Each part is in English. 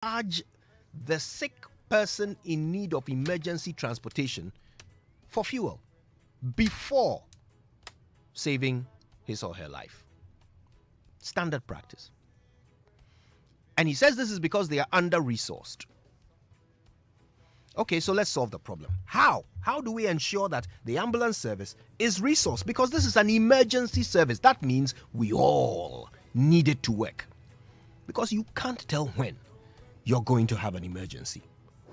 charge the sick person in need of emergency transportation for fuel before saving his or her life. Standard practice. And he says this is because they are under-resourced. Okay, so let's solve the problem. How? How do we ensure that the ambulance service is resourced? Because this is an emergency service. That means we all need it to work. Because you can't tell when you're going to have an emergency,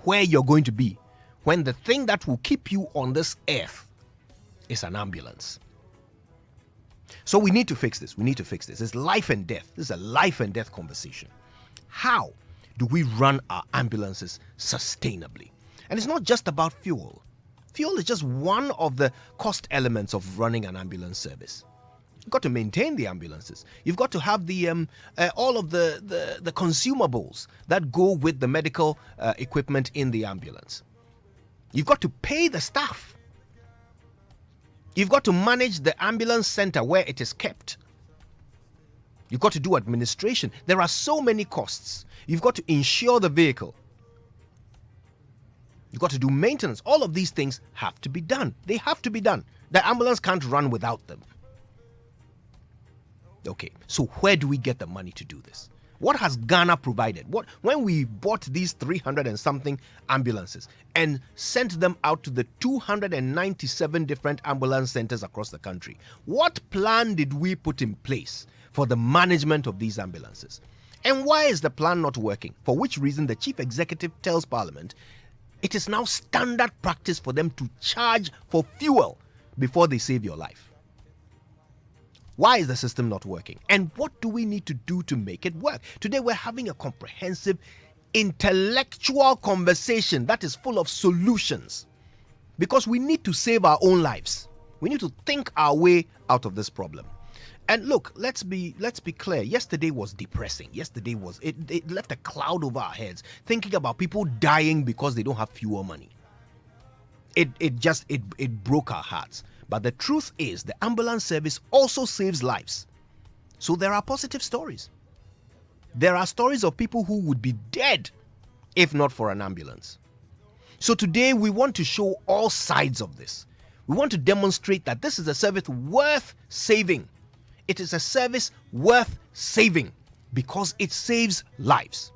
where you're going to be, when the thing that will keep you on this earth is an ambulance. So we need to fix this. We need to fix this. It's life and death. This is a life and death conversation. How do we run our ambulances sustainably? And it's not just about fuel. Fuel is just one of the cost elements of running an ambulance service. You've got to maintain the ambulances. You've got to have the all of the consumables that go with the medical equipment in the ambulance. You've got to pay the staff. You've got to manage the ambulance center where it is kept. You've got to do administration. There are so many costs. You've got to insure the vehicle. You've got to do maintenance. All of these things have to be done. They have to be done. The ambulance can't run without them. Okay, so where do we get the money to do this? What has Ghana provided? When we bought these 300 and something ambulances and sent them out to the 297 different ambulance centers across the country, what plan did we put in place for the management of these ambulances? And why is the plan not working? For which reason the chief executive tells Parliament it is now standard practice for them to charge for fuel before they save your life. Why is the system not working? And what do we need to do to make it work? Today we're having a comprehensive intellectual conversation that is full of solutions, because we need to save our own lives. We need to think our way out of this problem. And look, let's be clear. Yesterday was depressing. Yesterday was it left a cloud over our heads, thinking about people dying because they don't have fuel money. It broke our hearts. But the truth is, the ambulance service also saves lives. So there are positive stories. There are stories of people who would be dead if not for an ambulance. So today we want to show all sides of this. We want to demonstrate that this is a service worth saving. It is a service worth saving because it saves lives.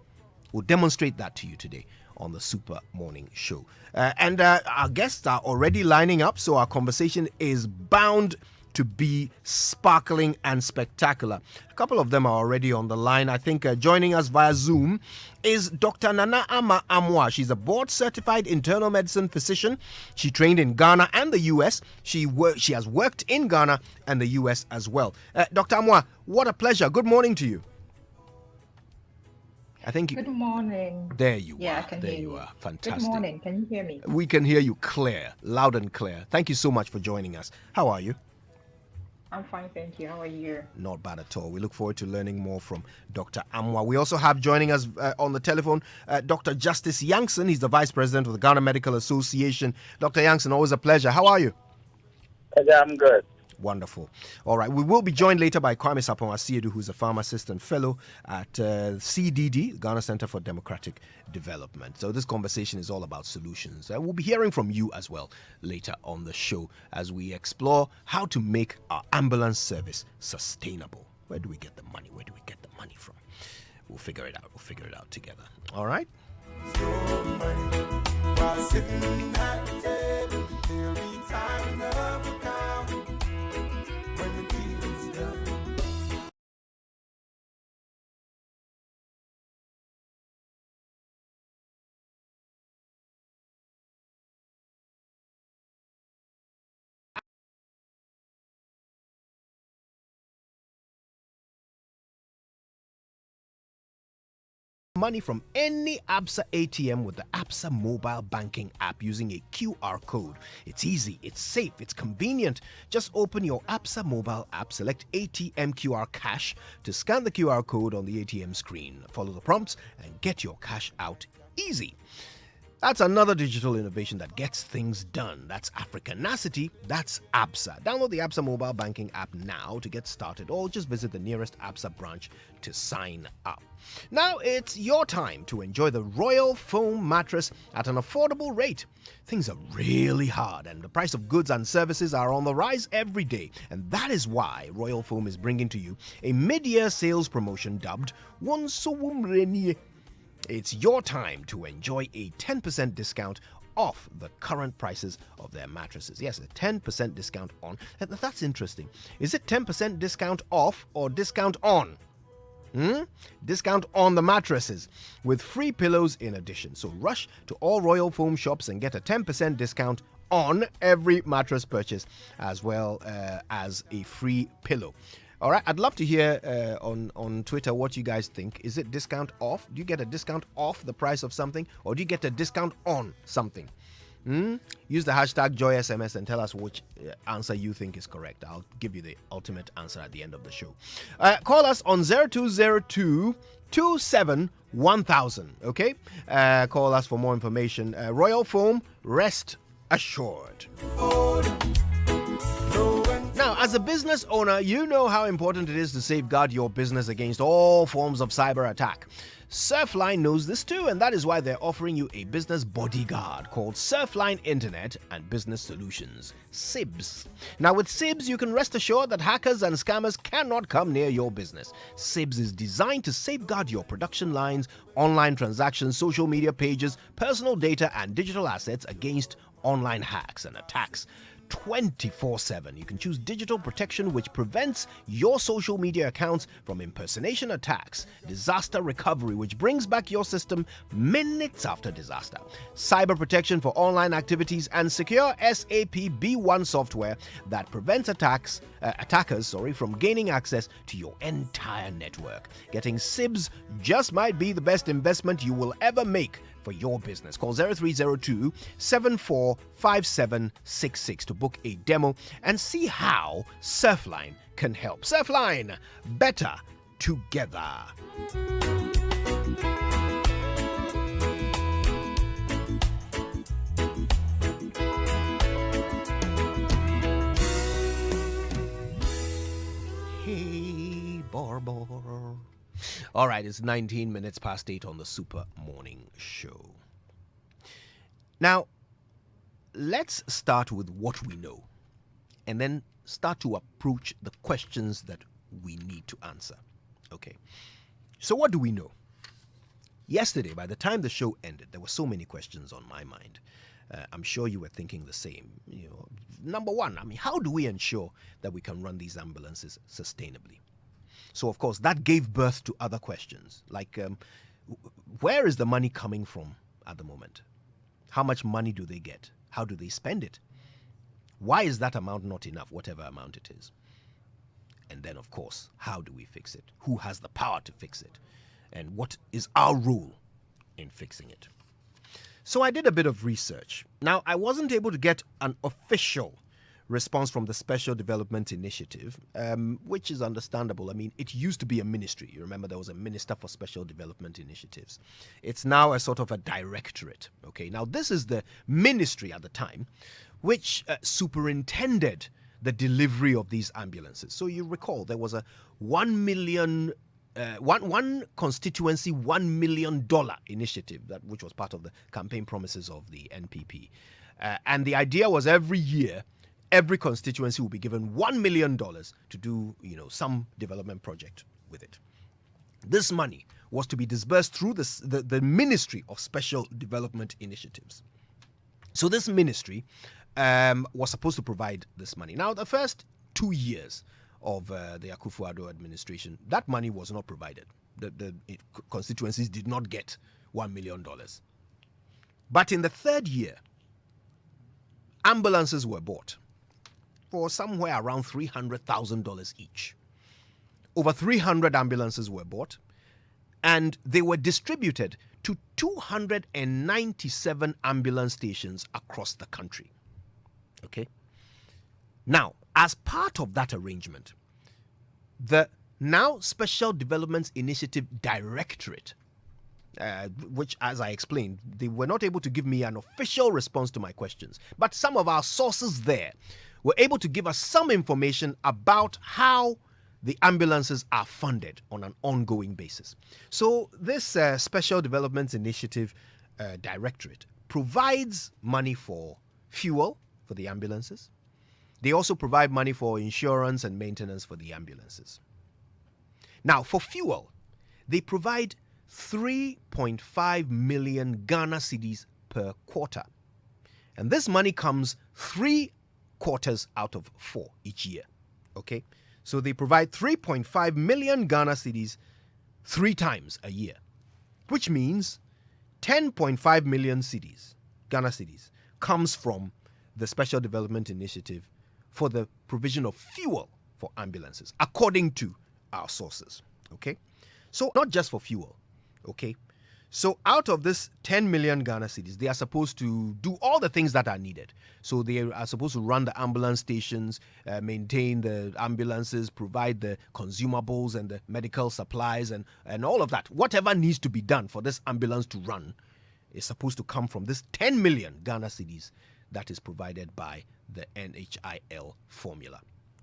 We'll demonstrate that to you today on the Super Morning Show. And our guests are already lining up, so our conversation is bound to be sparkling and spectacular. A couple of them are already on the line. I think joining us via Zoom is Dr. Nana Ama Amoah. She's a board-certified internal medicine physician. She trained in Ghana and the U.S. She has worked in Ghana and the U.S. as well. Dr. Amoah, what a pleasure. Good morning to you. I think Good morning. There you Yeah, are. I can There hear you you. are. Fantastic. Good morning. Can you hear me? We can hear you clear, loud and clear. Thank you so much for joining us. How are you? I'm fine, thank you. How are you? Not bad at all. We look forward to learning more from Dr. Amoah. We also have joining us on the telephone Dr. Justice Yankson. He's the Vice President of the Ghana Medical Association. Dr. Yankson, always a pleasure. How are you? I'm good. Wonderful. All right. We will be joined later by Kwame Sapon Asiedu, who's a pharmacist and fellow at CDD, Ghana Center for Democratic Development. So this conversation is all about solutions. We'll be hearing from you as well later on the show as we explore how to make our ambulance service sustainable. Where do we get the money? Where do we get the money from? We'll figure it out. We'll figure it out together. All right? Money from any ABSA ATM with the ABSA mobile banking app using a QR code. It's easy, it's safe, it's convenient. Just open your ABSA mobile app, select ATM QR Cash to scan the QR code on the ATM screen. Follow the prompts and get your cash out easy. That's another digital innovation that gets things done. That's Africanacity. That's ABSA. Download the ABSA mobile banking app now to get started, or just visit the nearest ABSA branch to sign up. Now it's your time to enjoy the Royal Foam mattress at an affordable rate. Things are really hard, and the price of goods and services are on the rise every day. And that is why Royal Foam is bringing to you a mid-year sales promotion dubbed Wonsowum Renie. It's your time to enjoy a 10% discount off the current prices of their mattresses. Yes, a 10% discount on. And that's interesting. Is it 10% discount off or discount on? Discount on the mattresses with free pillows in addition. So rush to all Royal Foam shops and get a 10% discount on every mattress purchase, as well as a free pillow. All right, I'd love to hear on Twitter what you guys think. Is it discount off? Do you get a discount off the price of something, or do you get a discount on something? Use the hashtag JoySMS and tell us which answer you think is correct. I'll give you the ultimate answer at the end of the show. Call us on 0202 27 1000. Okay? Call us for more information. Royal Foam, rest assured. Now, as a business owner, you know how important it is to safeguard your business against all forms of cyber attack. Surfline knows this too, and that is why they're offering you a business bodyguard called Surfline Internet and Business Solutions, SIBS. Now, with SIBS, you can rest assured that hackers and scammers cannot come near your business. SIBS is designed to safeguard your production lines, online transactions, social media pages, personal data, and digital assets against online hacks and attacks. 24/7. You can choose digital protection, which prevents your social media accounts from impersonation attacks, disaster recovery, which brings back your system minutes after disaster, cyber protection for online activities, and secure SAP B1 software that prevents attackers from gaining access to your entire network. Getting SIBS just might be the best investment you will ever make for your business. Call 0302 745766 to book a demo and see how Surfline can help. Surfline, better together. Hey, Barbara. All right, it's 19 minutes past 8 on the Super Morning Show. Now, let's start with what we know and then start to approach the questions that we need to answer. Okay, so what do we know? Yesterday, by the time the show ended, there were so many questions on my mind. I'm sure you were thinking the same. Number one, how do we ensure that we can run these ambulances sustainably? So, of course, that gave birth to other questions, like where is the money coming from at the moment? How much money do they get? How do they spend it? Why is that amount not enough, whatever amount it is? And then, of course, how do we fix it? Who has the power to fix it? And what is our role in fixing it? So I did a bit of research. Now, I wasn't able to get an official response from the Special Development Initiative, which is understandable. It used to be a ministry. You remember there was a Minister for Special Development Initiatives. It's now a sort of a directorate. Okay, now this is the ministry at the time, which superintended the delivery of these ambulances. So you recall there was a one constituency $1 million initiative which was part of the campaign promises of the NPP. And the idea was every year, every constituency will be given $1 million to do, some development project with it. This money was to be disbursed through the Ministry of Special Development Initiatives. So this ministry was supposed to provide this money. Now, the first 2 years of the Akufo-Addo administration, that money was not provided. The constituencies did not get $1 million. But in the third year, ambulances were bought for somewhere around $300,000 each. Over 300 ambulances were bought, and they were distributed to 297 ambulance stations across the country. Okay? Now, as part of that arrangement, the now Special Development Initiative Directorate which, as I explained, they were not able to give me an official response to my questions. But some of our sources there were able to give us some information about how the ambulances are funded on an ongoing basis. So, this Special Development Initiative Directorate provides money for fuel for the ambulances. They also provide money for insurance and maintenance for the ambulances. Now, for fuel, they provide 3.5 million Ghana cedis per quarter. And this money comes 3 quarters out of 4 each year. Okay? So they provide 3.5 million Ghana cedis 3 times a year, which means 10.5 million cedis, Ghana cedis, comes from the Special Development Initiative for the provision of fuel for ambulances, according to our sources. Okay? So not just for fuel. Okay? So out of this 10 million Ghana cedis, they are supposed to do all the things that are needed. So they are supposed to run the ambulance stations, maintain the ambulances, provide the consumables and the medical supplies and all of that. Whatever needs to be done for this ambulance to run is supposed to come from this 10 million Ghana cedis that is provided by the NHIL formula.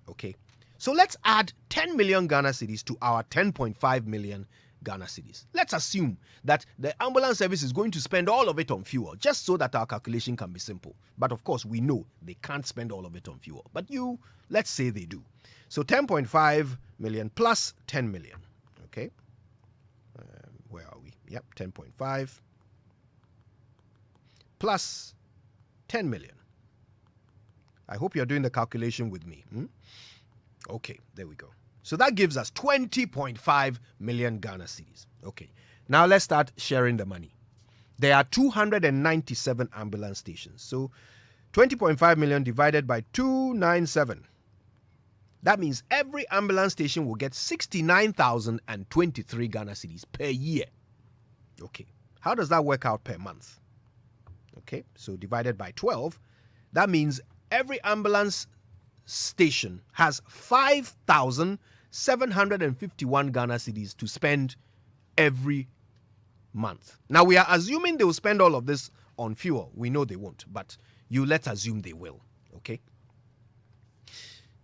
Okay? So let's add 10 million Ghana cedis to our 10.5 million Ghana cedis. Let's assume that the ambulance service is going to spend all of it on fuel, just so that our calculation can be simple. But of course, we know they can't spend all of it on fuel. But let's say they do. So 10.5 million plus 10 million. Okay? Where are we? Yep, 10.5 plus 10 million. I hope you're doing the calculation with me. Okay, there we go. So that gives us 20.5 million Ghana cedis. Okay, now let's start sharing the money. There are 297 ambulance stations. So 20.5 million divided by 297. That means every ambulance station will get 69,023 Ghana cedis per year. Okay, how does that work out per month? Okay, so divided by 12, that means every ambulance station has 5,751 Ghana cedis to spend every month. Now, we are assuming they will spend all of this on fuel. We know they won't, but let's assume they will. Okay?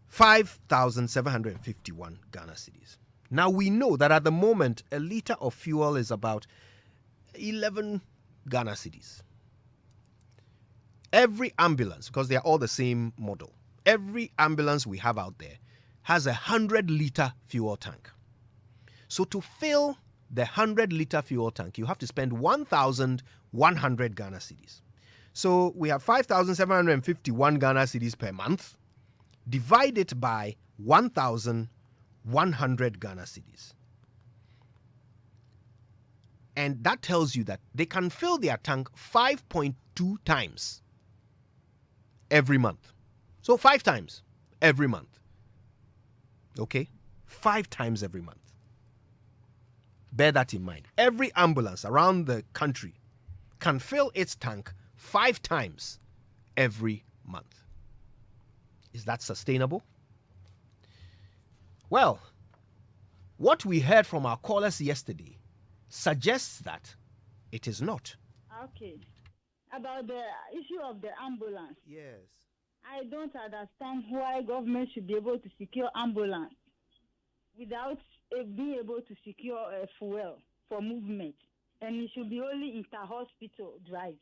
5,751 Ghana cedis. Now, we know that at the moment, a liter of fuel is about 11 Ghana cedis. Every ambulance, because they are all the same model, every ambulance we have out there has a 100-liter fuel tank. So to fill the 100-liter fuel tank, you have to spend 1,100 Ghana cedis. So we have 5,751 Ghana cedis per month. Divide it by 1,100 Ghana cedis. And that tells you that they can fill their tank 5.2 times every month. So 5 times every month. Okay? 5 times every month. Bear that in mind. Every ambulance around the country can fill its tank 5 times every month. Is that sustainable? Well, what we heard from our callers yesterday suggests that it is not. Okay. About the issue of the ambulance. Yes. I don't understand why government should be able to secure ambulance without being able to secure fuel for movement. And it should be only inter-hospital drive.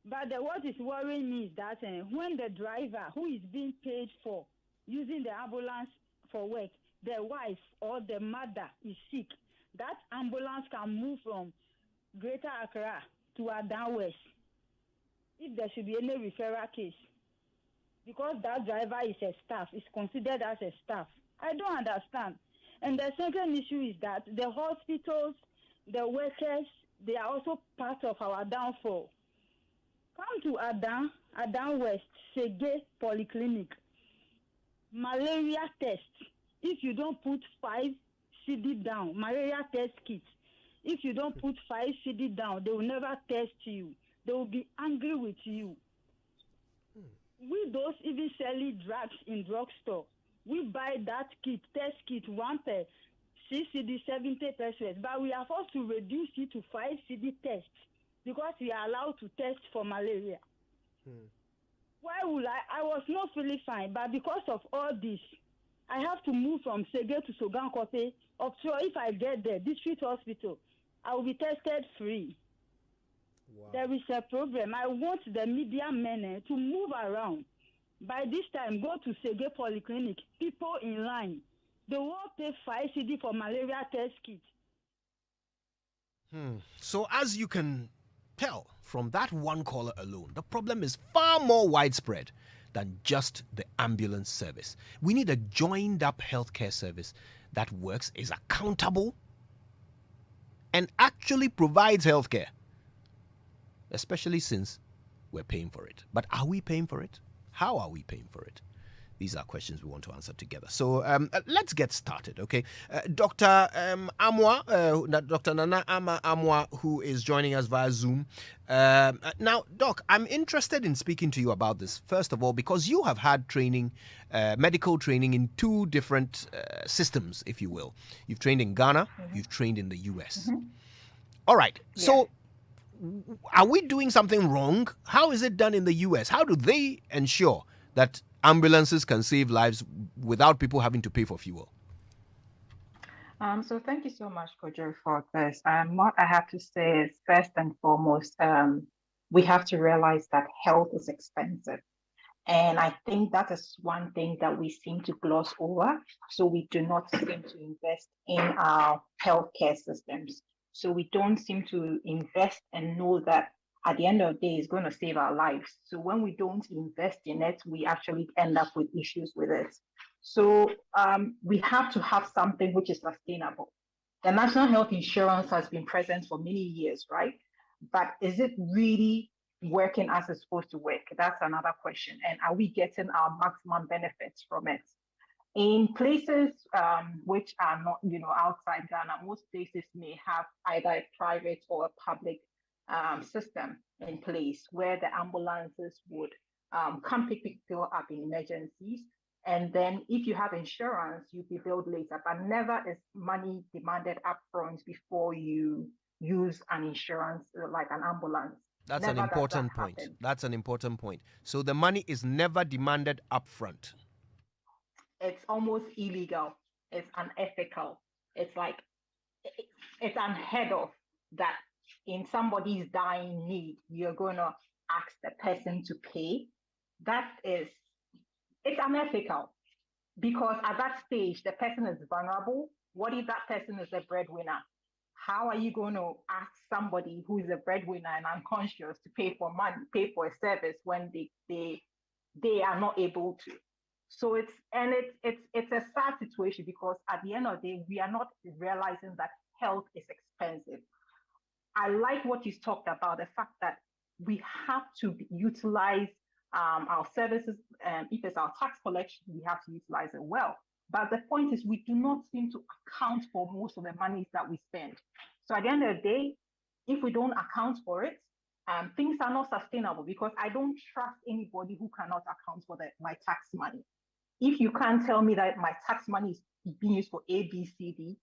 But what is worrying me is that when the driver who is being paid for using the ambulance for work, the wife or the mother is sick, that ambulance can move from Greater Accra to Adan West if there should be any referral case. Because that driver is a staff, is considered as a staff. I don't understand. And the second issue is that the hospitals, the workers, they are also part of our downfall. Come to Adan West, Sege Polyclinic. Malaria test. If you don't put 5 CD down, malaria test kits. If you don't put 5 CD down, they will never test you. They will be angry with you. We those even selling drugs in drugstore, we buy that kit, test kit, 1 per 6 CD 70 pesos, but we are forced to reduce it to 5 CD tests because we are allowed to test for malaria. Why would I was not feeling fine, but because of all this, I have to move from Sege to Sogankope. So if I get there, district hospital, I will be tested free. Wow. There is a problem. I want the media men to move around. By this time, go to Sege Polyclinic. People in line. They will pay 5 CD for malaria test kit. So as you can tell from that one caller alone, the problem is far more widespread than just the ambulance service. We need a joined up healthcare service that works, is accountable, and actually provides healthcare, especially since we're paying for it. But are we paying for it? How are we paying for it? These are questions we want to answer together. So let's get started, okay? Dr. Amwa, Dr. Nana Ama Amwa, who is joining us via Zoom. Now, Doc, I'm interested in speaking to you about this, first of all, because you have had training, medical training in two different systems, if you will. You've trained in Ghana, you've trained in the US. All right, so are we doing something wrong? How is it done in the US? How do they ensure that ambulances can save lives without people having to pay for fuel? So thank you so much, Kojo, for this. What I have to say is, first and foremost, we have to realize that health is expensive. And I think that is one thing that we seem to gloss over. So we do not seem to invest in our healthcare systems. So we don't seem to invest and know that at the end of the day, it's going to save our lives. So when we don't invest in it, we actually end up with issues with it. So we have to have something which is sustainable. The National Health Insurance has been present for many years, right? But is it really working as it's supposed to work? That's another question. And are we getting our maximum benefits from it? In places which are not, outside Ghana, most places may have either a private or a public system in place where the ambulances would come pick people up in emergencies. And then if you have insurance, you'll be billed later, but never is money demanded upfront before you use an insurance like an ambulance. That's Never an important does that point. happen. That's an important point. So the money is never demanded upfront. It's almost illegal. It's unethical. It's like, it's unheard of that in somebody's dying need, you're going to ask the person to pay. It's unethical, because at that stage, the person is vulnerable. What if that person is a breadwinner? How are you going to ask somebody who is a breadwinner and unconscious to pay for money, pay for a service when they are not able to? So it's a sad situation, because at the end of the day, we are not realizing that health is expensive. I like what you talked about, the fact that we have to utilize our services, and if it's our tax collection, we have to utilize it well. But the point is, we do not seem to account for most of the monies that we spend. So at the end of the day, if we don't account for it, things are not sustainable, because I don't trust anybody who cannot account for my tax money. If you can't tell me that my tax money is being used for A, B, C, D,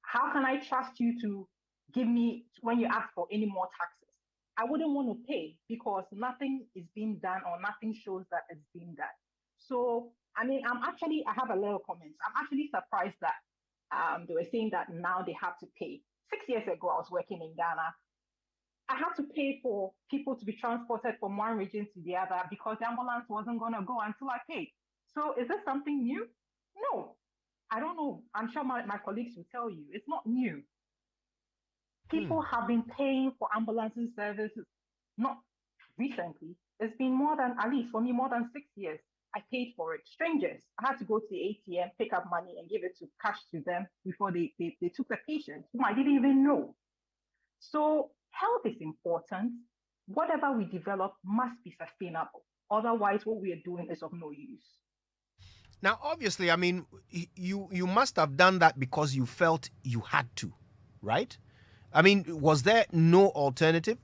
how can I trust you to give me, when you ask for any more taxes? I wouldn't want to pay, because nothing is being done, or nothing shows that it's being done. So, I mean, I have a little comments. I'm actually surprised that they were saying that now they have to pay. 6 years ago, I was working in Ghana. I had to pay for people to be transported from one region to the other, because the ambulance wasn't going to go until I paid. So is this something new? No, I don't know. I'm sure my colleagues will tell you it's not new. People have been paying for ambulance services, not recently. It's been more than 6 years. I paid for it. Strangers. I had to go to the ATM, pick up money, and give it to cash to them before they took the patient, whom I didn't even know. So health is important. Whatever we develop must be sustainable. Otherwise, what we are doing is of no use. Now, obviously, I mean, you must have done that because you felt you had to, right? I mean, was there no alternative?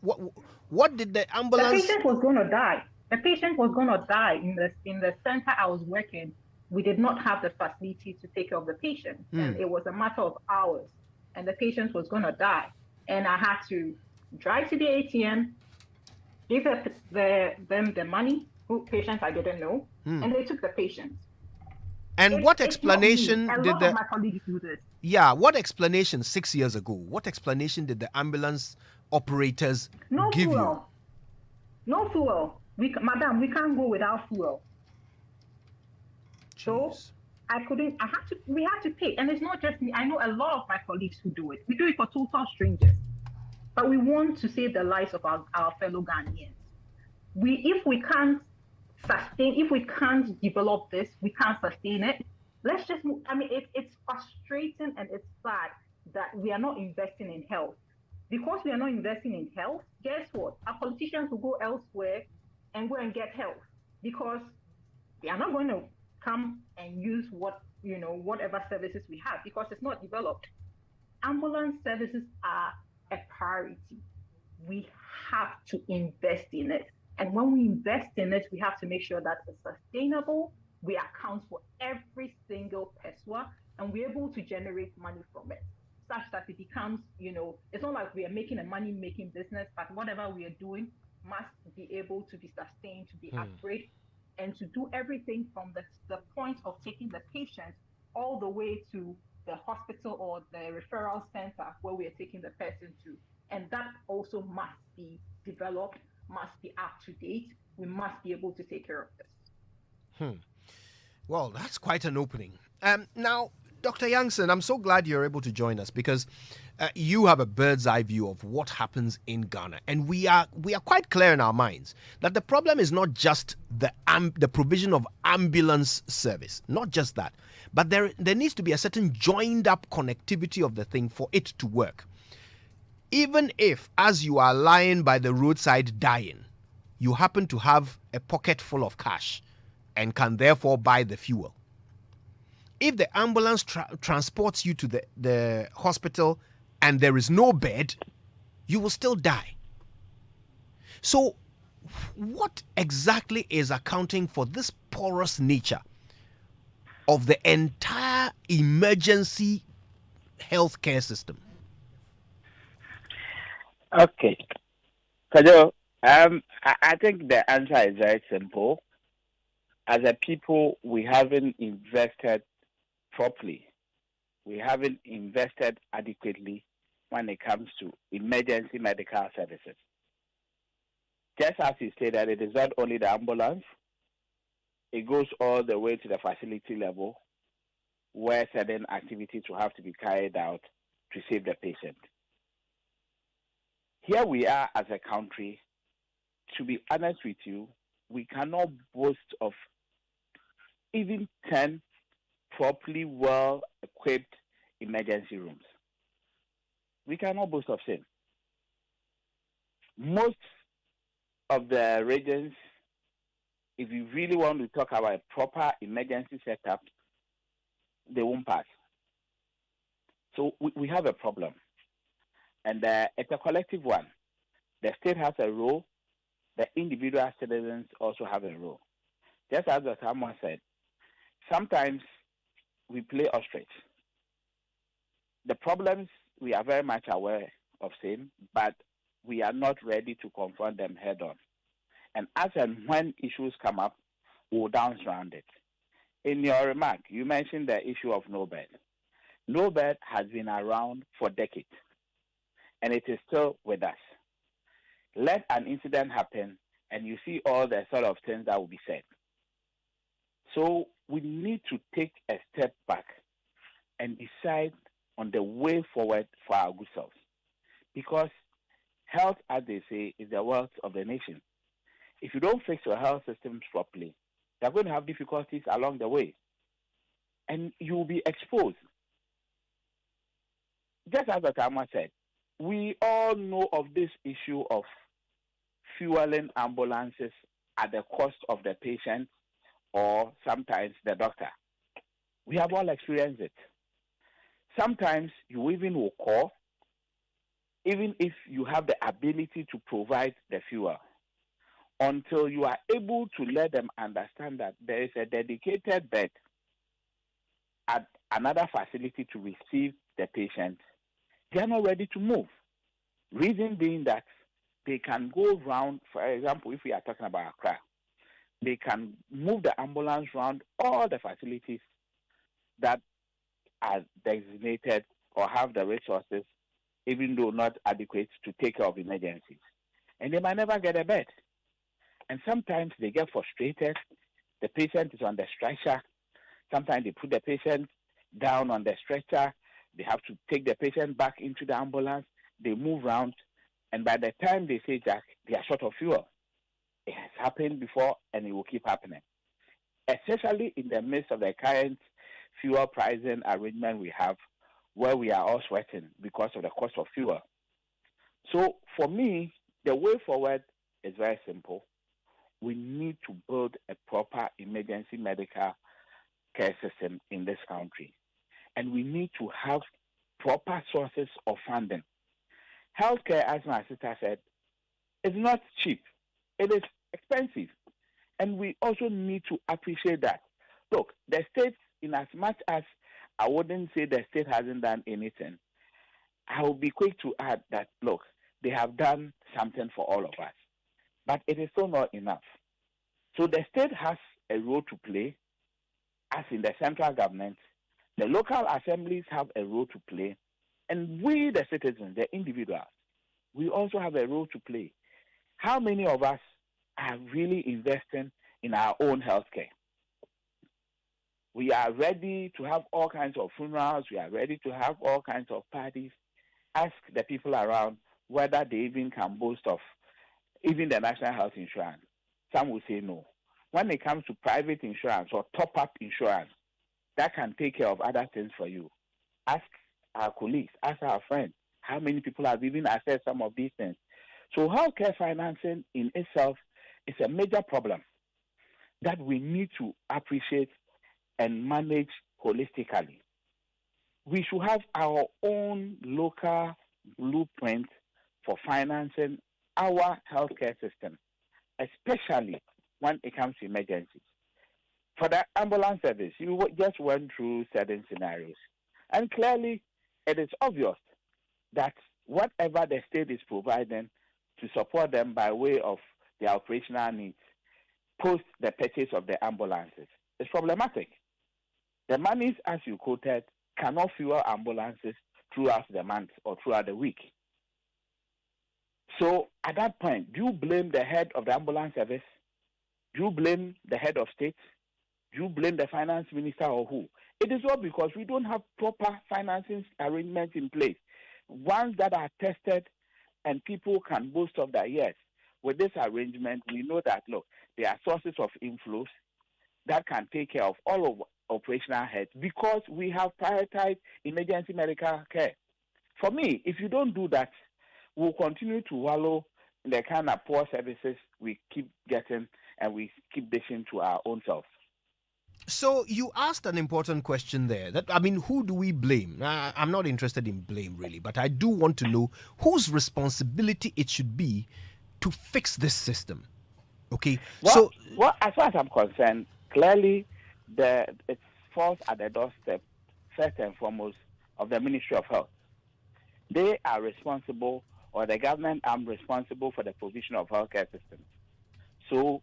What did the ambulance? The patient was going to die. The patient was going to die in the center I was working. we did not have the facility to take care of the patient. And it was a matter of hours, and the patient was going to die. And I had to drive to the ATM, give them the money, who patients I didn't know, and they took the patient. And what explanation A did lot the of my colleagues do this. what explanation 6 years ago? What explanation did the ambulance operators No give fuel. No fuel. Madam, we can't go without fuel. you? So Jeez. we had to pay. And it's not just me. I know a lot of my colleagues who do it. We do it for total strangers. But we want to save the lives of our fellow Ghanaians. If we can't develop this, we can't sustain it. Let's just move. I mean, it's frustrating and it's sad that we are not investing in health. Because we are not investing in health, guess what? Our politicians will go elsewhere and go and get health, because they are not going to come and use whatever services we have, because it's not developed. Ambulance services are a priority. We have to invest in it. And when we invest in it, we have to make sure that it's sustainable. We account for every single peso, and we're able to generate money from it, such that it becomes, it's not like we are making a money-making business, but whatever we are doing must be able to be sustained, to be upgraded, and to do everything from the point of taking the patient all the way to the hospital or the referral center where we are taking the person to. And that also must be developed, must be up to date. We must be able to take care of this. Well, that's quite an opening. Now, Dr. Youngson, I'm so glad you're able to join us, because you have a bird's eye view of what happens in Ghana, and we are quite clear in our minds that the problem is not just the provision of ambulance service, not just that, but there needs to be a certain joined up connectivity of the thing for it to work. Even if, as you are lying by the roadside dying, you happen to have a pocket full of cash and can therefore buy the fuel, if the ambulance transports you to the hospital and there is no bed, you will still die. So what exactly is accounting for this porous nature of the entire emergency healthcare system? Okay. Kajo, I think the answer is very simple. As a people, we haven't invested properly. We haven't invested adequately when it comes to emergency medical services. Just as you say that it is not only the ambulance, it goes all the way to the facility level where certain activities will have to be carried out to save the patient. Here we are as a country. To be honest with you, we cannot boast of even 10 properly well-equipped emergency rooms. We cannot boast of same. Most of the regions, if you really want to talk about a proper emergency setup, they won't pass. So we have a problem. And it's a collective one. The state has a role. The individual citizens also have a role. Just as Dr. Amwa said, sometimes we play ostrich. The problems, we are very much aware of same, but we are not ready to confront them head on. And as and when issues come up, we'll dance around it. In your remark, you mentioned the issue of no bed. No bed has been around for decades, and it is still with us. Let an incident happen, and you see all the sort of things that will be said. So we need to take a step back and decide on the way forward for our good selves. Because health, as they say, is the wealth of the nation. If you don't fix your health systems properly, you're going to have difficulties along the way. And you will be exposed. Just as Dr. Amwa said, we all know of this issue of fueling ambulances at the cost of the patient or sometimes the doctor. We have all experienced it. Sometimes you even will call, even if you have the ability to provide the fuel, until you are able to let them understand that there is a dedicated bed at another facility to receive the patient, they are not ready to move. Reason being that they can go round, for example, if we are talking about Accra, they can move the ambulance around all the facilities that are designated or have the resources, even though not adequate, to take care of emergencies. And they might never get a bed. And sometimes they get frustrated. The patient is on the stretcher. Sometimes they put the patient down on the stretcher. They have to take the patient back into the ambulance. They move around. And by the time they say, Jack, they are short of fuel. It has happened before and it will keep happening. Especially in the midst of the current fuel pricing arrangement we have, where we are all sweating because of the cost of fuel. So for me, the way forward is very simple. We need to build a proper emergency medical care system in this country. And we need to have proper sources of funding. Healthcare, as my sister said, is not cheap. It is expensive. And we also need to appreciate that. Look, the state, in as much as I wouldn't say the state hasn't done anything, I will be quick to add that, look, they have done something for all of us. But it is still not enough. So the state has a role to play, as in the central government. The local assemblies have a role to play. And we, the citizens, the individuals, we also have a role to play. How many of us are really investing in our own healthcare? We are ready to have all kinds of funerals. We are ready to have all kinds of parties. Ask the people around whether they even can boast of even the national health insurance. Some will say no. When it comes to private insurance or top-up insurance, that can take care of other things for you. Ask our colleagues, ask our friends, how many people have even accessed some of these things. So healthcare financing in itself is a major problem that we need to appreciate and manage holistically. We should have our own local blueprint for financing our healthcare system, especially when it comes to emergencies. For the ambulance service, you just went through certain scenarios. And clearly, it is obvious that whatever the state is providing to support them by way of their operational needs, post the purchase of the ambulances, is problematic. The monies, as you quoted, cannot fuel ambulances throughout the month or throughout the week. So at that point, do you blame the head of the ambulance service? Do you blame the head of state? Do you blame the finance minister or who? It is all because we don't have proper financing arrangements in place. Ones that are tested and people can boast of that, yes, with this arrangement, we know that, look, there are sources of inflows that can take care of all of operational heads because we have prioritized emergency medical care. For me, if you don't do that, we'll continue to wallow in the kind of poor services we keep getting and we keep dishing to our own selves. So you asked an important question there. Who do we blame? I'm not interested in blame, really, but I do want to know whose responsibility it should be to fix this system. Okay? Well, as far as I'm concerned, clearly it falls at the doorstep, first and foremost, of the Ministry of Health. They are responsible, or the government arm responsible for the provision of healthcare systems. So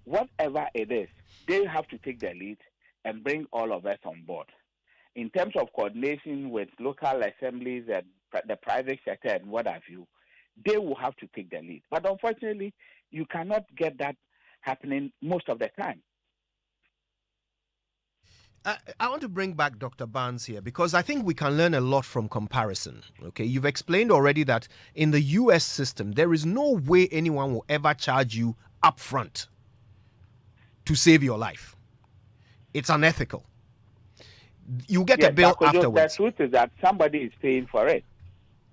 whatever it is, they have to take the lead and bring all of us on board. In terms of coordination with local assemblies and the private sector and what have you, they will have to take the lead. But unfortunately, you cannot get that happening most of the time. I want to bring back Dr. Barnes here because I think we can learn a lot from comparison. Okay, you've explained already that in the US system, there is no way anyone will ever charge you upfront to save your life. It's unethical. You get a bill afterwards. The truth is that somebody is paying for it.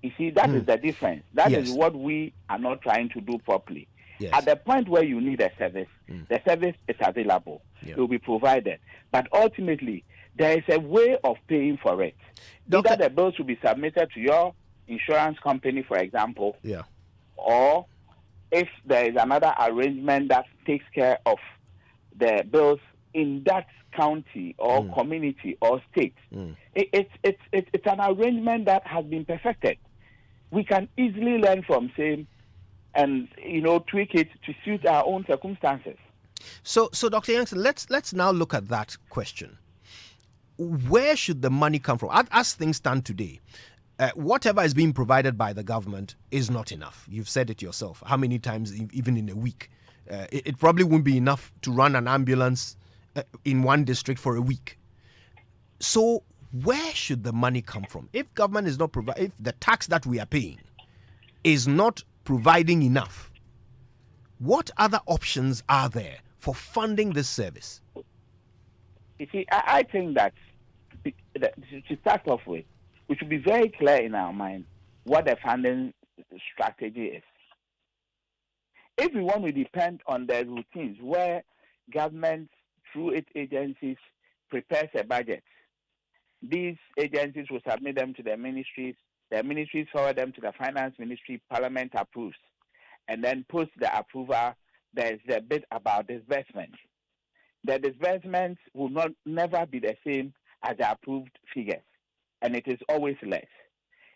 You see, that is the difference. That is what we are not trying to do properly. Yes. At the point where you need a service, the service is available. It will be provided. But ultimately, there is a way of paying for it. Either the bills will be submitted to your insurance company, for example, or if there is another arrangement that takes care of the bills in that county or community or state. It's an arrangement that has been perfected. We can easily learn from same and tweak it to suit our own circumstances. So Dr. Yankson, let's now look at that question. Where should the money come from? As things stand today, whatever is being provided by the government is not enough. You've said it yourself. How many times, even in a week? It probably won't be enough to run an ambulance in one district for a week. So where should the money come from? If government is not if the tax that we are paying is not providing enough, what other options are there for funding this service? You see, I think that to start off with, we should be very clear in our mind what the funding strategy is. If we want to depend on the routines where government, through its agencies, prepares a budget, these agencies will submit them to the ministries forward them to the finance ministry, parliament approves, and then post the approval, there's a bit about disbursement. The disbursements will never be the same as the approved figures, and it is always less.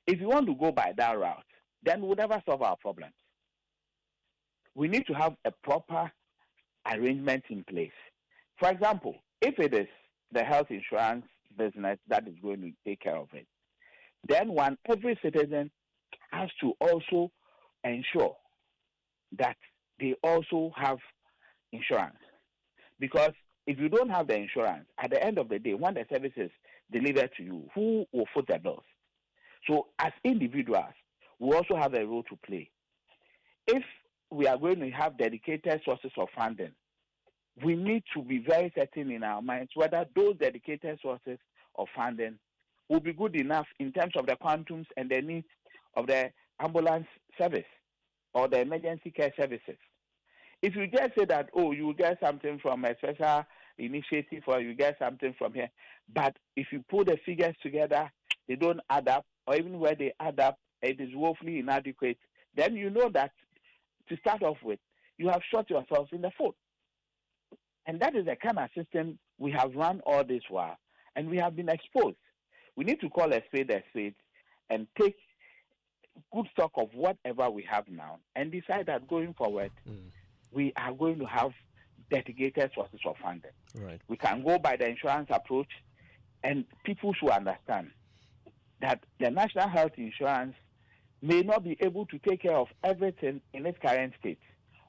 If you want to go by that route, then we'll never solve our problems. We need to have a proper arrangement in place. For example, if it is the health insurance business that is going to take care of it, then every citizen has to also ensure that they also have insurance. Because if you don't have the insurance, at the end of the day, when the service is delivered to you, who will foot the bills? So as individuals, we also have a role to play. If we are going to have dedicated sources of funding, we need to be very certain in our minds whether those dedicated sources of funding will be good enough in terms of the quantums and the needs of the ambulance service or the emergency care services. If you just say that, you will get something from a special initiative or you get something from here, but if you put the figures together, they don't add up, or even where they add up, it is woefully inadequate, then you know that, to start off with, you have shot yourselves in the foot. And that is the kind of system we have run all this while, and we have been exposed. We need to call a spade and take good stock of whatever we have now and decide that going forward, we are going to have dedicated sources of funding. Right. We can go by the insurance approach, and people should understand that the national health insurance may not be able to take care of everything in its current state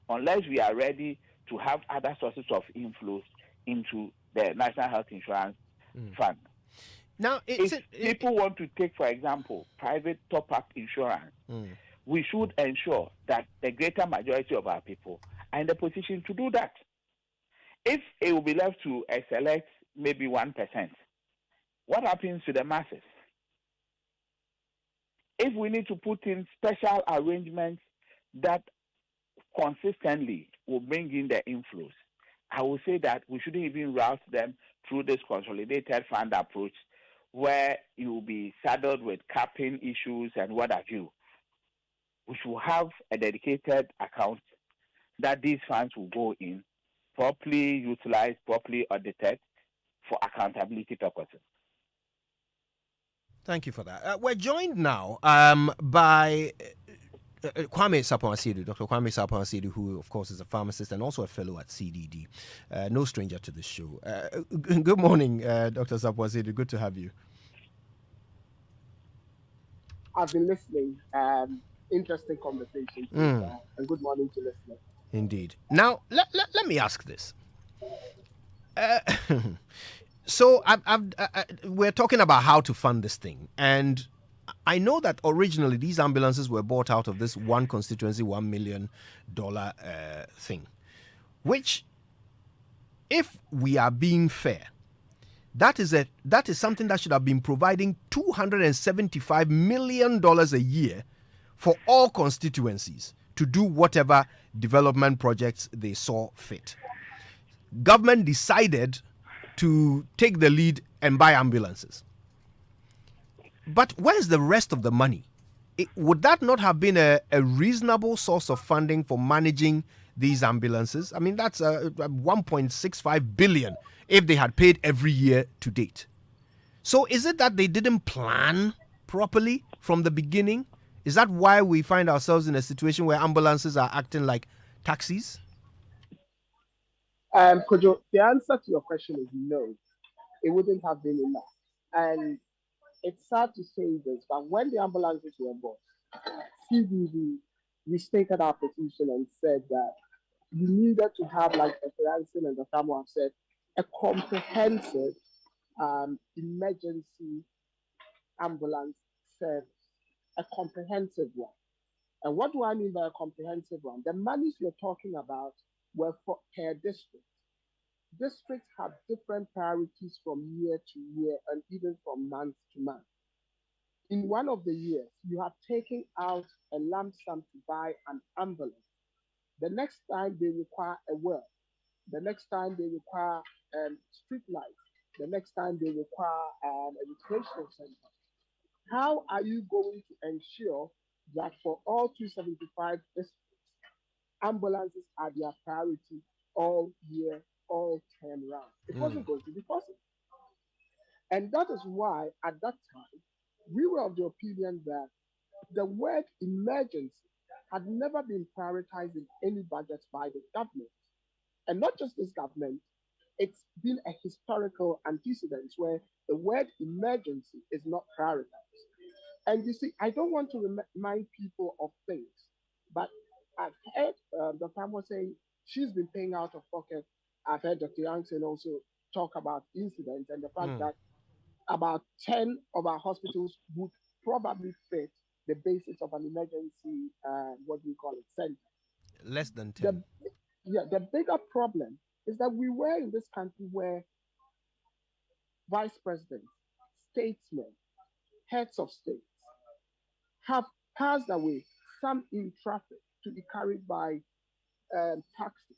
unless we are ready to have other sources of inflows into the national health insurance fund. Now, if people want to take, for example, private top-up insurance, we should ensure that the greater majority of our people are in the position to do that. If it will be left to a select, maybe 1%, what happens to the masses? If we need to put in special arrangements that consistently will bring in the inflows, I will say that we shouldn't even route them through this consolidated fund approach where you will be saddled with capping issues and what have you. We should have a dedicated account that these funds will go in, properly utilized, properly audited for accountability purposes. Thank you for that. We're joined now by Kwame Sarpong-Asiedu, Dr. Kwame Sarpong-Asiedu, who, of course, is a pharmacist and also a fellow at CDD. No stranger to this show. Good morning, Dr. Sarpong-Asiedu. Good to have you. I've been listening. Interesting conversation. And good morning to listeners. Indeed. Now, let me ask this. So we're talking about how to fund this thing. And I know that originally these ambulances were bought out of this one constituency, $1 million thing, which, if we are being fair, that is something that should have been providing $275 million a year for all constituencies to do whatever development projects they saw fit. Government decided to take the lead and buy ambulances. But where's the rest of the money? would that not have been a reasonable source of funding for managing these ambulances? I mean, that's 1.65 billion if they had paid every year to date. So is it that they didn't plan properly from the beginning? Is that why we find ourselves in a situation where ambulances are acting like taxis? Kojo, the answer to your question is no. It wouldn't have been enough. And it's sad to say this, but when the ambulances were bought, CBD restated our petition and said that you needed to have, like Francis and the family have said, a comprehensive emergency ambulance service, a comprehensive one. And what do I mean by a comprehensive one? The monies we're talking about were for per district. Districts have different priorities from year to year and even from month to month. In one of the years, you have taken out a lump sum to buy an ambulance. The next time they require a well, the next time they require street lights, the next time they require a recreational center. How are you going to ensure that for all 275 districts, ambulances are their priority all year, all term round? It wasn't going to be possible. And that is why, at that time, we were of the opinion that the word emergency had never been prioritized in any budget by the government. And not just this government, it's been a historical antecedent where the word emergency is not prioritized. And you see, I don't want to remind people of things, but I've heard the farmer saying she's been paying out of pocket. I've heard Dr. Youngson also talk about incidents and the fact that about 10 of our hospitals would probably fit the basis of an emergency, what do you call it, center. Less than The, 10. yeah, the bigger problem is that we were in this country where vice presidents, statesmen, heads of states have passed away, some in traffic to be carried by taxis.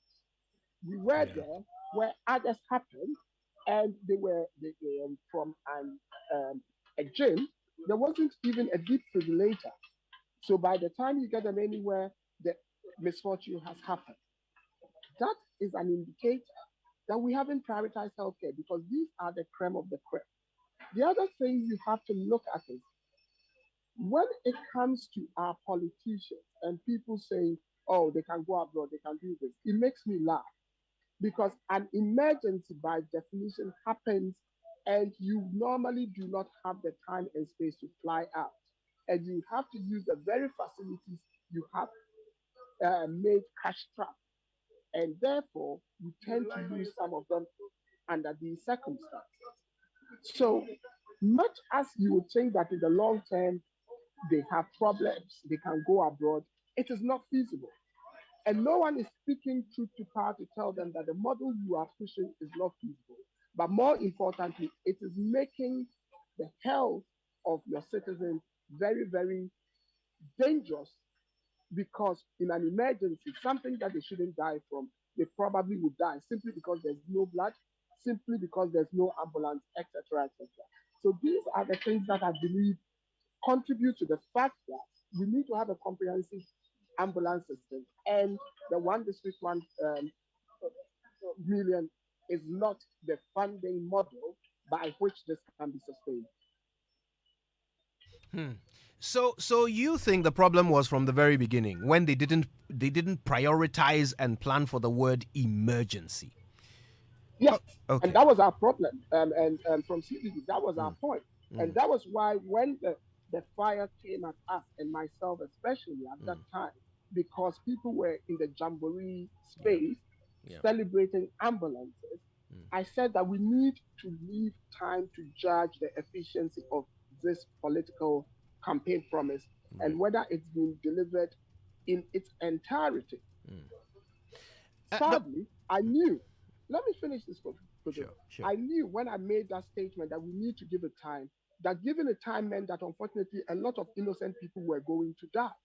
We were Yeah. there where others happened, and they from a gym. There wasn't even a defibrillator. So by the time you get them anywhere, the misfortune has happened. That is an indicator that we haven't prioritized healthcare because these are the creme of the creme. The other thing you have to look at is when it comes to our politicians and people saying, oh, they can go abroad, they can do this, it makes me laugh because an emergency by definition happens and you normally do not have the time and space to fly out. And you have to use the very facilities you have made cash strapped. And therefore, you tend to use some of them under these circumstances. So much as you would think that in the long term, they have problems, they can go abroad, it is not feasible. And no one is speaking truth to power to tell them that the model you are pushing is not feasible. But more importantly, it is making the health of your citizens very, very dangerous because in an emergency, something that they shouldn't die from, they probably would die simply because there's no blood, simply because there's no ambulance, etc., etc. So these are the things that I believe contribute to the fact that we need to have a comprehensive ambulance system, and the one district 1 million is not the funding model by which this can be sustained. So you think the problem was from the very beginning when they didn't prioritize and plan for the word emergency. Yes, and Okay. that was our problem. And from CBD, that was our point. And Mm. that was why when the fire came at us and myself, especially at that time, because people were in the jamboree space Yeah. celebrating ambulances, I said that we need to leave time to judge the efficiency of this political campaign promise and whether it's been delivered in its entirety. No. Sadly, I knew. Let me finish this, Kojo. Sure. Sure. I knew when I made that statement that we need to give it time, that giving it time meant that unfortunately a lot of innocent people were going to die.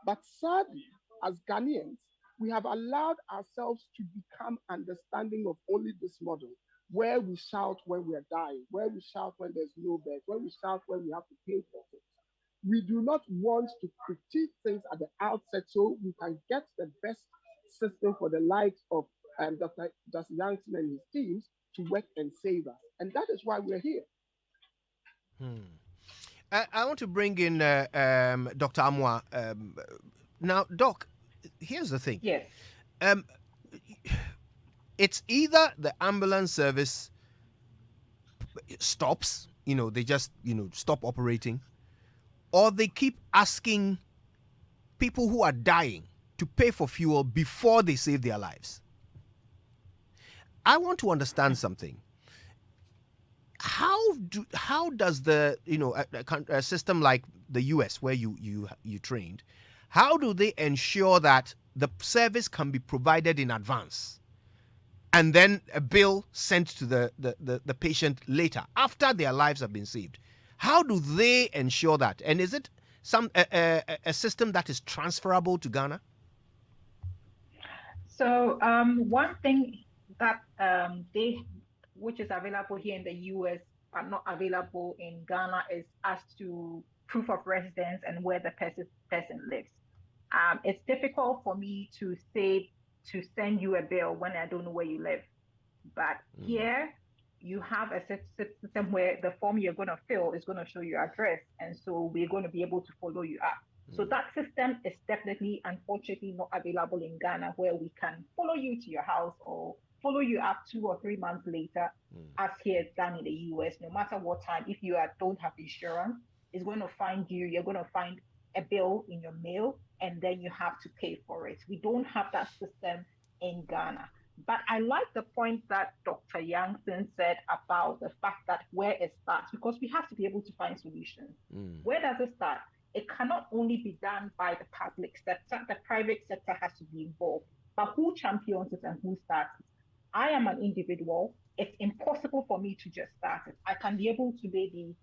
But sadly, as Ghanaians, we have allowed ourselves to become understanding of only this model, where we shout when we are dying, where we shout when there's no bed, where we shout when we have to pay for things. We do not want to critique things at the outset so we can get the best system for the likes of Dr. Youngson and his teams to work and save us. And that is why we're here. I want to bring in Dr. Amoah. Now, Doc, here's the thing. Yes. Um, it's either the ambulance service stops, they just, stop operating, or they keep asking people who are dying to pay for fuel before they save their lives. I want to understand something. How does the a system like the US where you trained, how do they ensure that the service can be provided in advance and then a bill sent to the patient later after their lives have been saved? How do they ensure that? And is it a system that is transferable to Ghana? So one thing that which is available here in the US but not available in Ghana is as to proof of residence and where the person lives. It's difficult for me to send you a bill when I don't know where you live. But here you have a system where the form you're going to fill is going to show your address. And so we're going to be able to follow you up. So that system is definitely, unfortunately, not available in Ghana, where we can follow you to your house or follow you up 2 or 3 months later, as here it's done in the US. No matter what time, if you don't have insurance, it's going to find you. You're going to find a bill in your mail, and then you have to pay for it. We don't have that system in Ghana. But I like the point that Dr. Youngson said about the fact that where it starts, because we have to be able to find solutions. Where does it start? It cannot only be done by the public sector. The private sector has to be involved. But who champions it and who starts it? I am an individual. It's impossible for me to just start it. I can be able to maybe,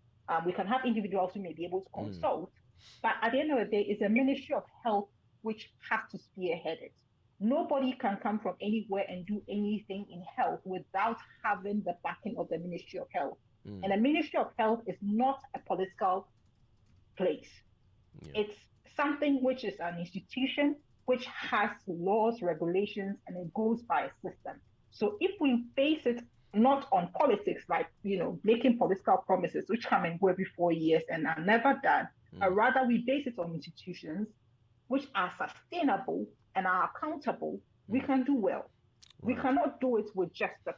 we can have individuals who may be able to consult, but at the end of the day, it's a Ministry of Health which has to spearhead it. Nobody can come from anywhere and do anything in health without having the backing of the Ministry of Health. And the Ministry of Health is not a political place. It's something which is an institution which has laws, regulations, and it goes by a system. So if we base it not on politics, like, making political promises, which come and go every 4 years and are never done, but rather we base it on institutions which are sustainable and are accountable, we can do well. We cannot do it with just the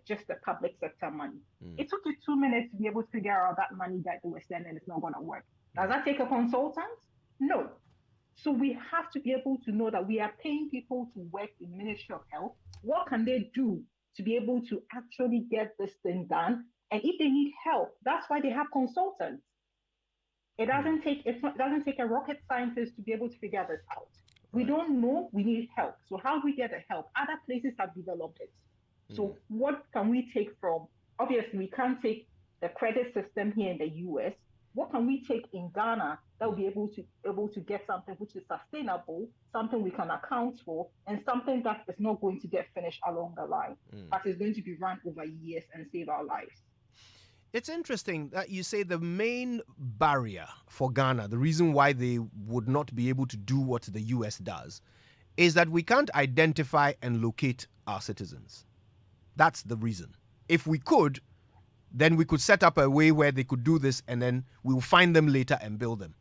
just the public sector money. It took you 2 minutes to be able to figure out that money that they were sending is not going to work. Does that take a consultant? No. So we have to be able to know that we are paying people to work in Ministry of Health. What can they do to be able to actually get this thing done? And if they need help, that's why they have consultants. It doesn't take a rocket scientist to be able to figure this out. We don't know, we need help. So how do we get the help? Other places have developed it. So what can we take from, obviously we can't take the credit system here in the US. What can we take in Ghana that will be able to get something which is sustainable, something we can account for, and something that is not going to get finished along the line, but is going to be run over years and save our lives? It's interesting that you say the main barrier for Ghana, the reason why they would not be able to do what the US does, is that we can't identify and locate our citizens. That's the reason. If we could, then we could set up a way where they could do this, and then we'll find them later and build them.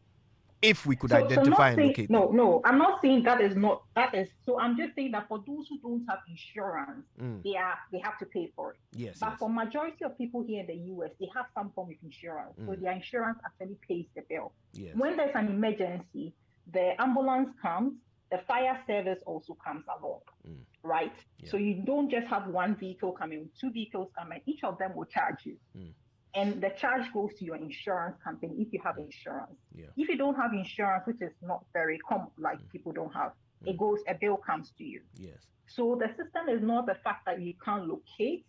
If we could identify and locate them. No, I'm not saying that is. So I'm just saying that for those who don't have insurance, they have to pay for it. Yes. But for majority of people here in the US, they have some form of insurance. So their insurance actually pays the bill. Yes. When there's an emergency, the ambulance comes, the fire service also comes along, right? Yeah. So you don't just have one vehicle coming, 2 vehicles coming, each of them will charge you. And the charge goes to your insurance company if you have insurance. Yeah. If you don't have insurance, which is not very common, like people don't have, a bill comes to you. Yes. So the system is not the fact that you can't locate,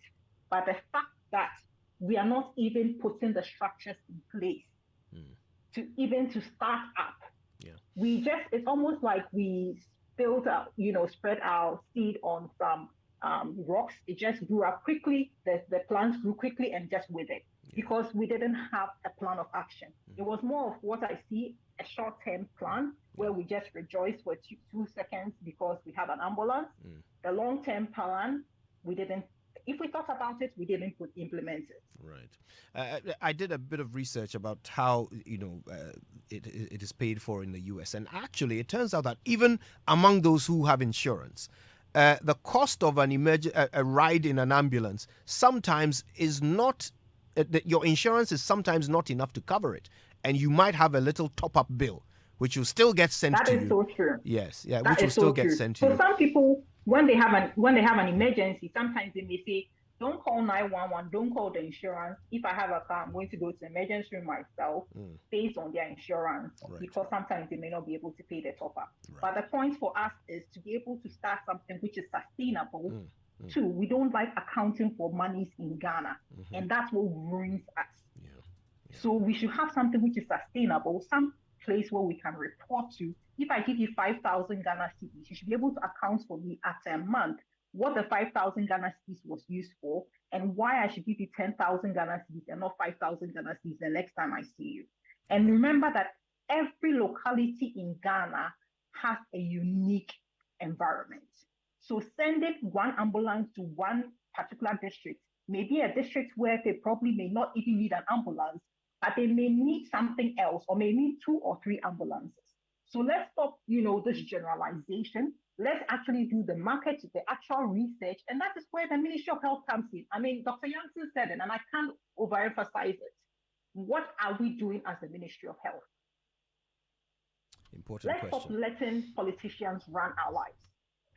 but the fact that we are not even putting the structures in place to start up. Yeah. It's almost like we spread our seed on some rocks. It just grew up quickly. The plants grew quickly and just withered. because we didn't have a plan of action. It was more of what I see, a short-term plan where we just rejoice for 2 seconds because we have an ambulance. The long-term plan, we didn't. If we thought about it, we didn't implement it. Right. I did a bit of research about how it is paid for in the U.S. and actually, it turns out that even among those who have insurance, the cost of a ride in an ambulance sometimes is not. Your insurance is sometimes not enough to cover it, and you might have a little top-up bill, which will still get sent to you. That is so true. Yes, yeah, That which will is still so get true. sent to So you. some people, when they have an emergency, sometimes they may say, "Don't call 911. Don't call the insurance. If I have a car, I'm going to go to the emergency room myself," based on their insurance, Right. because sometimes they may not be able to pay the top up. Right. But the point for us is to be able to start something which is sustainable. Two, we don't like accounting for monies in Ghana, and that's what ruins us. So we should have something which is sustainable, some place where we can report to. If I give you 5,000 Ghana cedis, you should be able to account for me after a month what the 5,000 Ghana cedis was used for, and why I should give you 10,000 Ghana cedis and not 5,000 Ghana cedis the next time I see you. And remember that every locality in Ghana has a unique environment. So sending one ambulance to one particular district, maybe a district where they probably may not even need an ambulance, but they may need something else, or may need 2 or 3 ambulances. So let's stop, this generalization. Let's actually do the market, the actual research, and that is where the Ministry of Health comes in. I mean, Dr. Jansen said it, and I can't overemphasize it. What are we doing as the Ministry of Health? Important Let's stop question. letting politicians run our lives.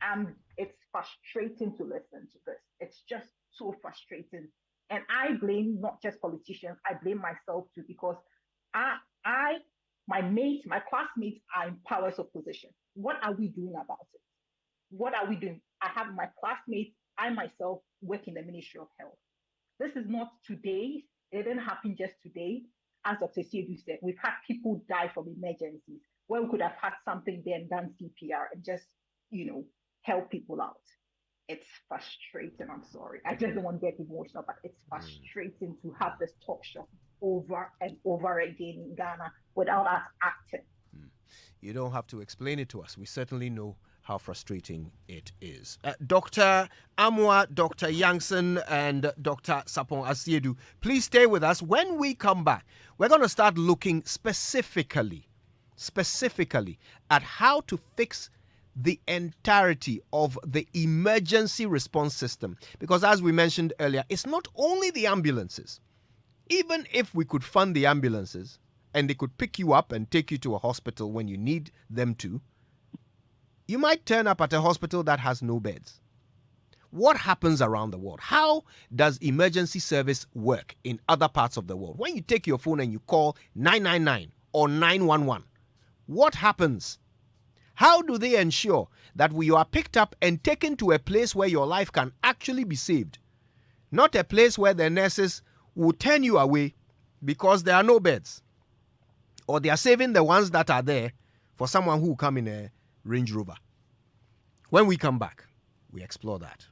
And it's frustrating to listen to this. It's just so frustrating. And I blame not just politicians, I blame myself too, because my mates, my classmates are in powers of position. What are we doing about it? What are we doing? I have my classmates, I myself work in the Ministry of Health. This is not today. It didn't happen just today. As Dr. Siedu said, we've had people die from emergencies where we could have had something there and done CPR and just, help people out. It's frustrating. I'm sorry. I just don't want to get emotional, but it's frustrating to have this talk show over and over again in Ghana without us acting. You don't have to explain it to us. We certainly know how frustrating it is. Dr. Amoah, Dr. Jansen, and Dr. Sapon Asiedu, please stay with us. When we come back, we're going to start looking specifically at how to fix the entirety of the emergency response system. Because as we mentioned earlier, it's not only the ambulances. Even if we could fund the ambulances and they could pick you up and take you to a hospital when you need them to, you might turn up at a hospital that has no beds. What happens around the world? How does emergency service work in other parts of the world? When you take your phone and you call 999 or 911, what happens? How do they ensure that you are picked up and taken to a place where your life can actually be saved? Not a place where the nurses will turn you away because there are no beds, or they are saving the ones that are there for someone who will come in a Range Rover. When we come back, we explore that.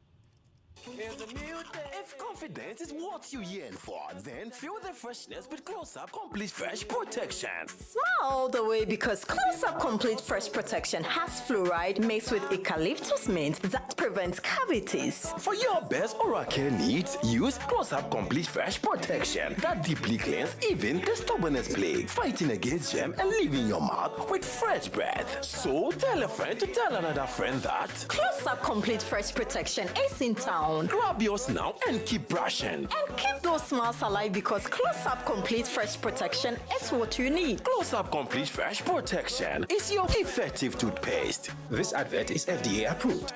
If confidence is what you yearn for, then feel the freshness with Close Up Complete Fresh Protection. Smile all the way, because Close Up Complete Fresh Protection has fluoride mixed with eucalyptus mint that prevents cavities. For your best oral care needs, use Close Up Complete Fresh Protection that deeply cleans even the stubbornest plague, fighting against germ and leaving your mouth with fresh breath. So tell a friend to tell another friend that Close Up Complete Fresh Protection is in town. Grab yours now and keep brushing. And keep those smiles alive, because Close Up Complete Fresh Protection is what you need. Close Up Complete Fresh Protection is your effective toothpaste. This advert is FDA approved.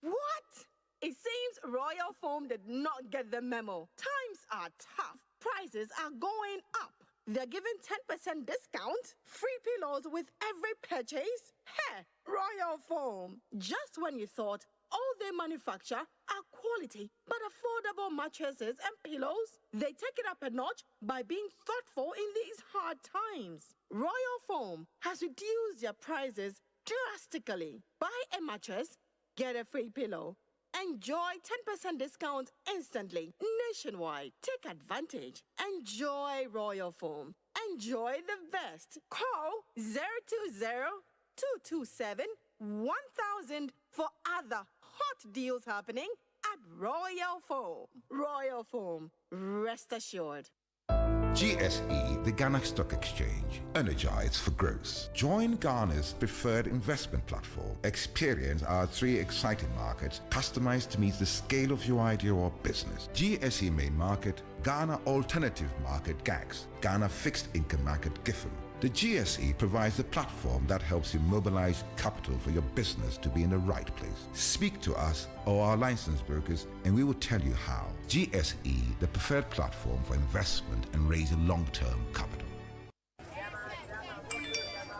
What? It seems Royal Foam did not get the memo. Times are tough. Prices are going up. They're giving 10% discount, free pillows with every purchase. Hey, Royal Foam. Just when you thought all they manufacture are quality but affordable mattresses and pillows, they take it up a notch by being thoughtful in these hard times. Royal Foam has reduced their prices drastically. Buy a mattress, get a free pillow. Enjoy 10% discount instantly, nationwide. Take advantage. Enjoy Royal Foam. Enjoy the best. Call 020-227-1000 for other hot deals happening at Royal Foam. Royal Foam. Rest assured. GSE, the Ghana Stock Exchange, energized for growth. Join Ghana's preferred investment platform. Experience our 3 exciting markets customized to meet the scale of your idea or business. GSE Main Market, Ghana Alternative Market GAX, Ghana Fixed Income Market GIFM. The GSE provides a platform that helps you mobilize capital for your business to be in the right place. Speak to us or our licensed brokers and we will tell you how. GSE, the preferred platform for investment and raising long-term capital.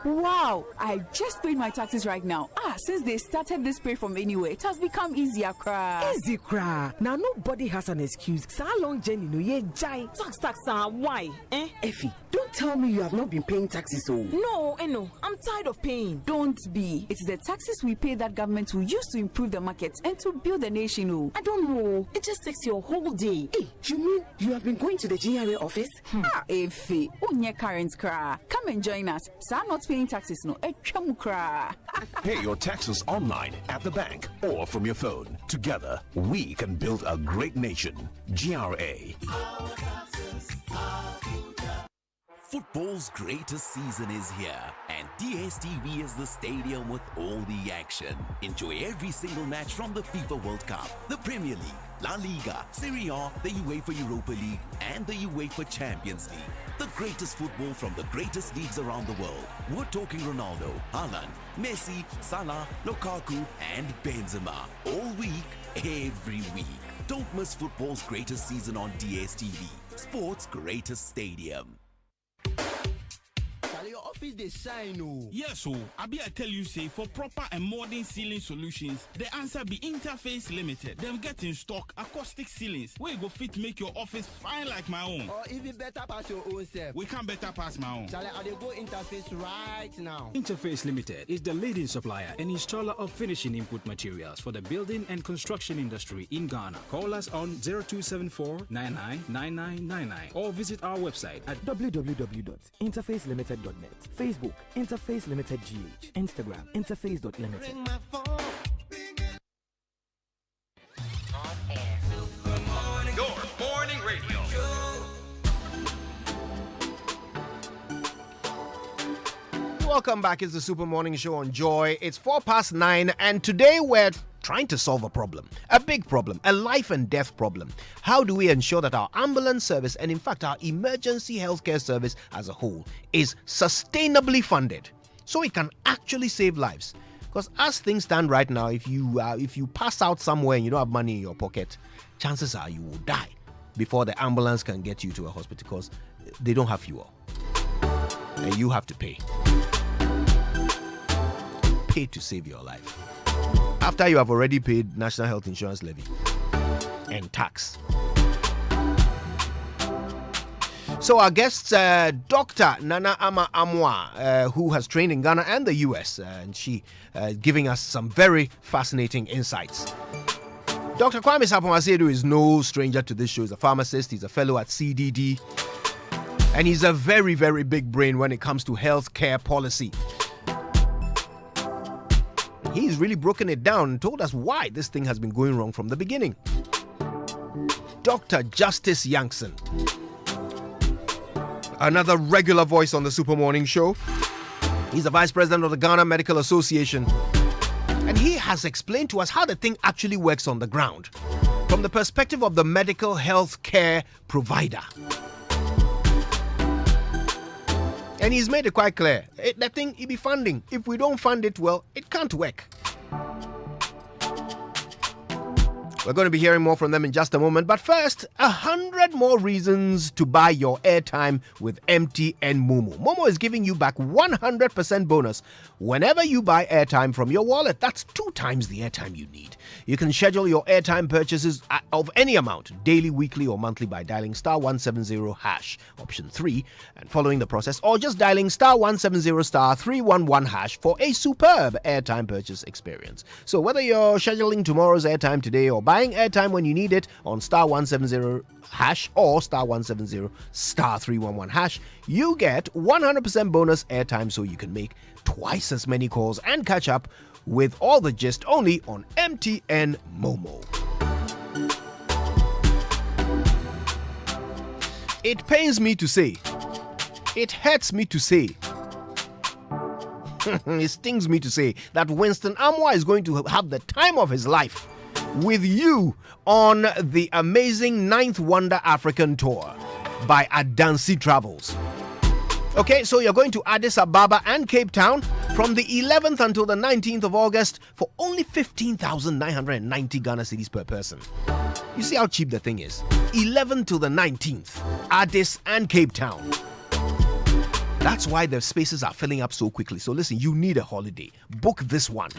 Wow, I just paid my taxes right now. Since they started this pay from anywhere, it has become easier, cra. Easy, cra. Now nobody has an excuse. So long, Jenny, no ye jai. Tax, why? Effie, don't tell me you have not been paying taxes, oh. No, I'm tired of paying. Don't be. It is the taxes we pay that government will use to improve the market and to build the nation, oh. I don't know. It just takes your whole day. Hey, you mean you have been going to the GRA office? Effie, unye current, cra. Come and join us. So I'm not paying taxes, no. Pay your taxes online, at the bank, or from your phone. Together, we can build a great nation. GRA. Football's greatest season is here, and DSTV is the stadium with all the action. Enjoy every single match from the FIFA World Cup, the Premier League, La Liga, Serie A, the UEFA Europa League, and the UEFA Champions League. The greatest football from the greatest leagues around the world. We're talking Ronaldo, Haaland, Messi, Salah, Lukaku, and Benzema. All week, every week. Don't miss football's greatest season on DSTV. Sports' greatest stadium. Your office they shine, oh. Yes, so I tell you, say for proper and modern ceiling solutions, the answer be Interface Limited. Them get in stock acoustic ceilings where you go fit make your office fine like my own. Or even better pass your own self. We can better pass my own. Shall I go Interface right now? Interface Limited is the leading supplier and installer of finishing input materials for the building and construction industry in Ghana. Call us on 0274-999999 or visit our website at www.interfacelimited.net. Facebook, Interface Limited GH. Instagram, interface.limited. Your morning radio. Welcome back. It's the Super Morning Show on Joy. It's 9:04, and today we're trying to solve a problem, a big problem, a life and death problem. How do we ensure that our ambulance service and in fact our emergency healthcare service as a whole is sustainably funded so it can actually save lives? Because as things stand right now, if you pass out somewhere and you don't have money in your pocket, chances are you will die before the ambulance can get you to a hospital because they don't have fuel and you have to pay to save your life after you have already paid national health insurance levy and tax. So our guest, Dr. Nana Ama Amwa, who has trained in Ghana and the US, and she giving us some very fascinating insights. Dr. Kwame Sapon-Asiedu is no stranger to this show. He's a pharmacist, he's a fellow at CDD, and he's a very, very big brain when it comes to healthcare policy. He's really broken it down and told us why this thing has been going wrong from the beginning. Dr. Justice Yankson, another regular voice on the Super Morning Show. He's the Vice President of the Ghana Medical Association. And he has explained to us how the thing actually works on the ground from the perspective of the medical health care provider. And he's made it quite clear. That thing, it be funding. If we don't fund it well, it can't work. We're going to be hearing more from them in just a moment. But first, 100 more reasons to buy your airtime with MTN Momo. Momo is giving you back 100% bonus whenever you buy airtime from your wallet. That's 2 times the airtime you need. You can schedule your airtime purchases of any amount, daily, weekly, or monthly, by dialing *170# option 3 and following the process, or just dialing *170*311# for a superb airtime purchase experience. So whether you're scheduling tomorrow's airtime today or buying airtime when you need it on *170# or *170*311#, you get 100% bonus airtime so you can make twice as many calls and catch up with all the gist only on MTN Momo. It pains me to say, it hurts me to say, it stings me to say that Winston Amwa is going to have the time of his life with you on the amazing 9th Wonder African Tour by Adansi Travels. Okay, so you're going to Addis Ababa and Cape Town from the 11th until the 19th of August for only 15,990 Ghana cedis per person. You see how cheap the thing is? 11th to the 19th, Addis and Cape Town. That's why the spaces are filling up so quickly. So listen, you need a holiday. Book this one.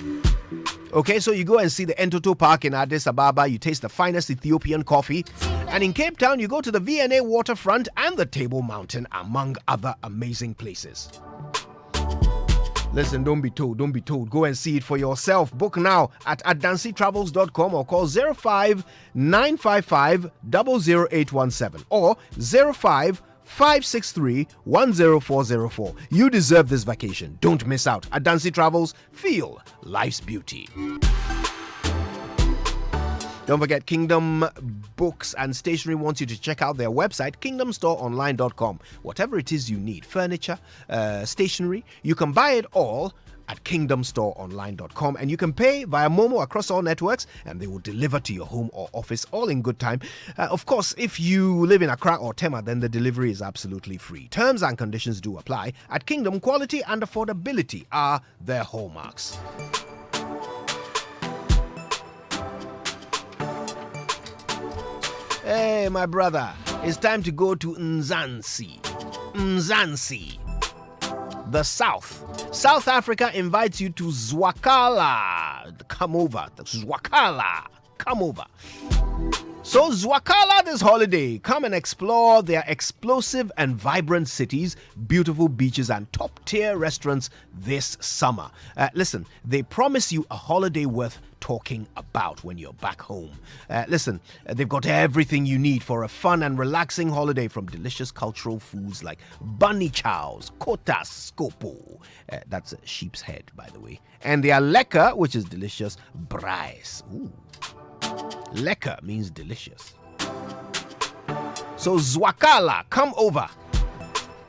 Okay, so you go and see the Entoto Park in Addis Ababa. You taste the finest Ethiopian coffee. And in Cape Town, you go to the V&A waterfront and the Table Mountain, among other amazing places. Listen, don't be told. Go and see it for yourself. Book now at adansitravels.com or call 05-955 00817 or 05-563-10404. You deserve this vacation. Don't miss out. Adansi Travels, feel life's beauty. Don't forget, Kingdom Books and Stationery wants you to check out their website, kingdomstoreonline.com. Whatever it is you need, furniture, stationery, you can buy it all at kingdomstoreonline.com, and you can pay via Momo across all networks, and they will deliver to your home or office all in good time. Of course, if you live in Accra or Tema, then the delivery is absolutely free. Terms and conditions do apply. At Kingdom, quality and affordability are their hallmarks. Hey, my brother, it's time to go to Mzansi, the South. South Africa invites you to Zwakala. Come over. Zwakala. Come over. So Zwakala this holiday, come and explore their explosive and vibrant cities, beautiful beaches and top-tier restaurants this summer. Listen, they promise you a holiday worth talking about when you're back home. They've got everything you need for a fun and relaxing holiday, from delicious cultural foods like bunny chows, kotas, skopo, that's a sheep's head, by the way, and their lekker, which is delicious, braais. Ooh. Lekker means delicious. So Zwakala, come over,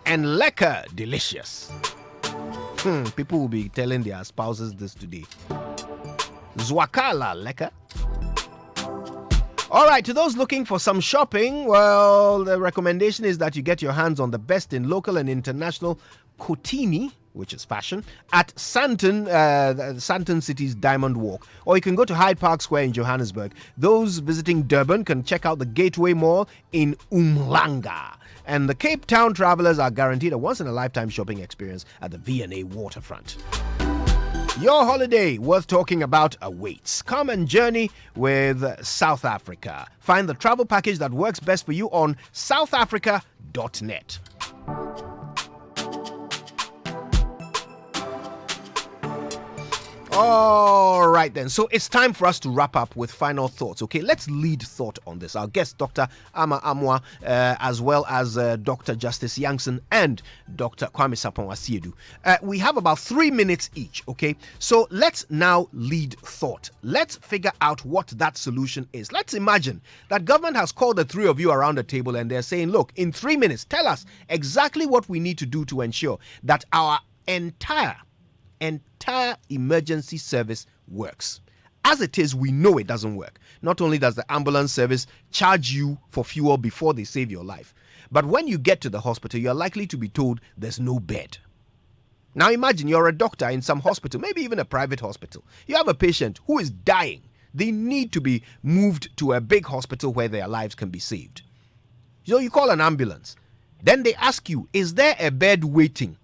and lekker, delicious. People will be telling their spouses this today. Zwakala, lekker. All right, to those looking for some shopping, well, the recommendation is that you get your hands on the best in local and international Kotini, which is fashion, at Sandton City's Diamond Walk. Or you can go to Hyde Park Square in Johannesburg. Those visiting Durban can check out the Gateway Mall in Umhlanga. And the Cape Town travelers are guaranteed a once-in-a-lifetime shopping experience at the V&A waterfront. Your holiday worth talking about awaits. Come and journey with South Africa. Find the travel package that works best for you on southafrica.net. All right, then. So it's time for us to wrap up with final thoughts. Okay, let's lead thought on this. Our guest, Dr. Ama Amwa, as well as Dr. Justice Yankson and Dr. Kwame Sapon Asiedu. We have about 3 minutes each. Okay, so let's now lead thought. Let's figure out what that solution is. Let's imagine that government has called the three of you around the table and they're saying, look, in 3 minutes, tell us exactly what we need to do to ensure that our entire emergency service works. As it is, we know it doesn't work. Not only does the ambulance service charge you for fuel before they save your life, but when you get to the hospital, you're likely to be told there's no bed. Now imagine you're a doctor in some hospital, maybe even a private hospital. You have a patient who is dying. They need to be moved to a big hospital where their lives can be saved. So you call an ambulance. Then they ask you, is there a bed waiting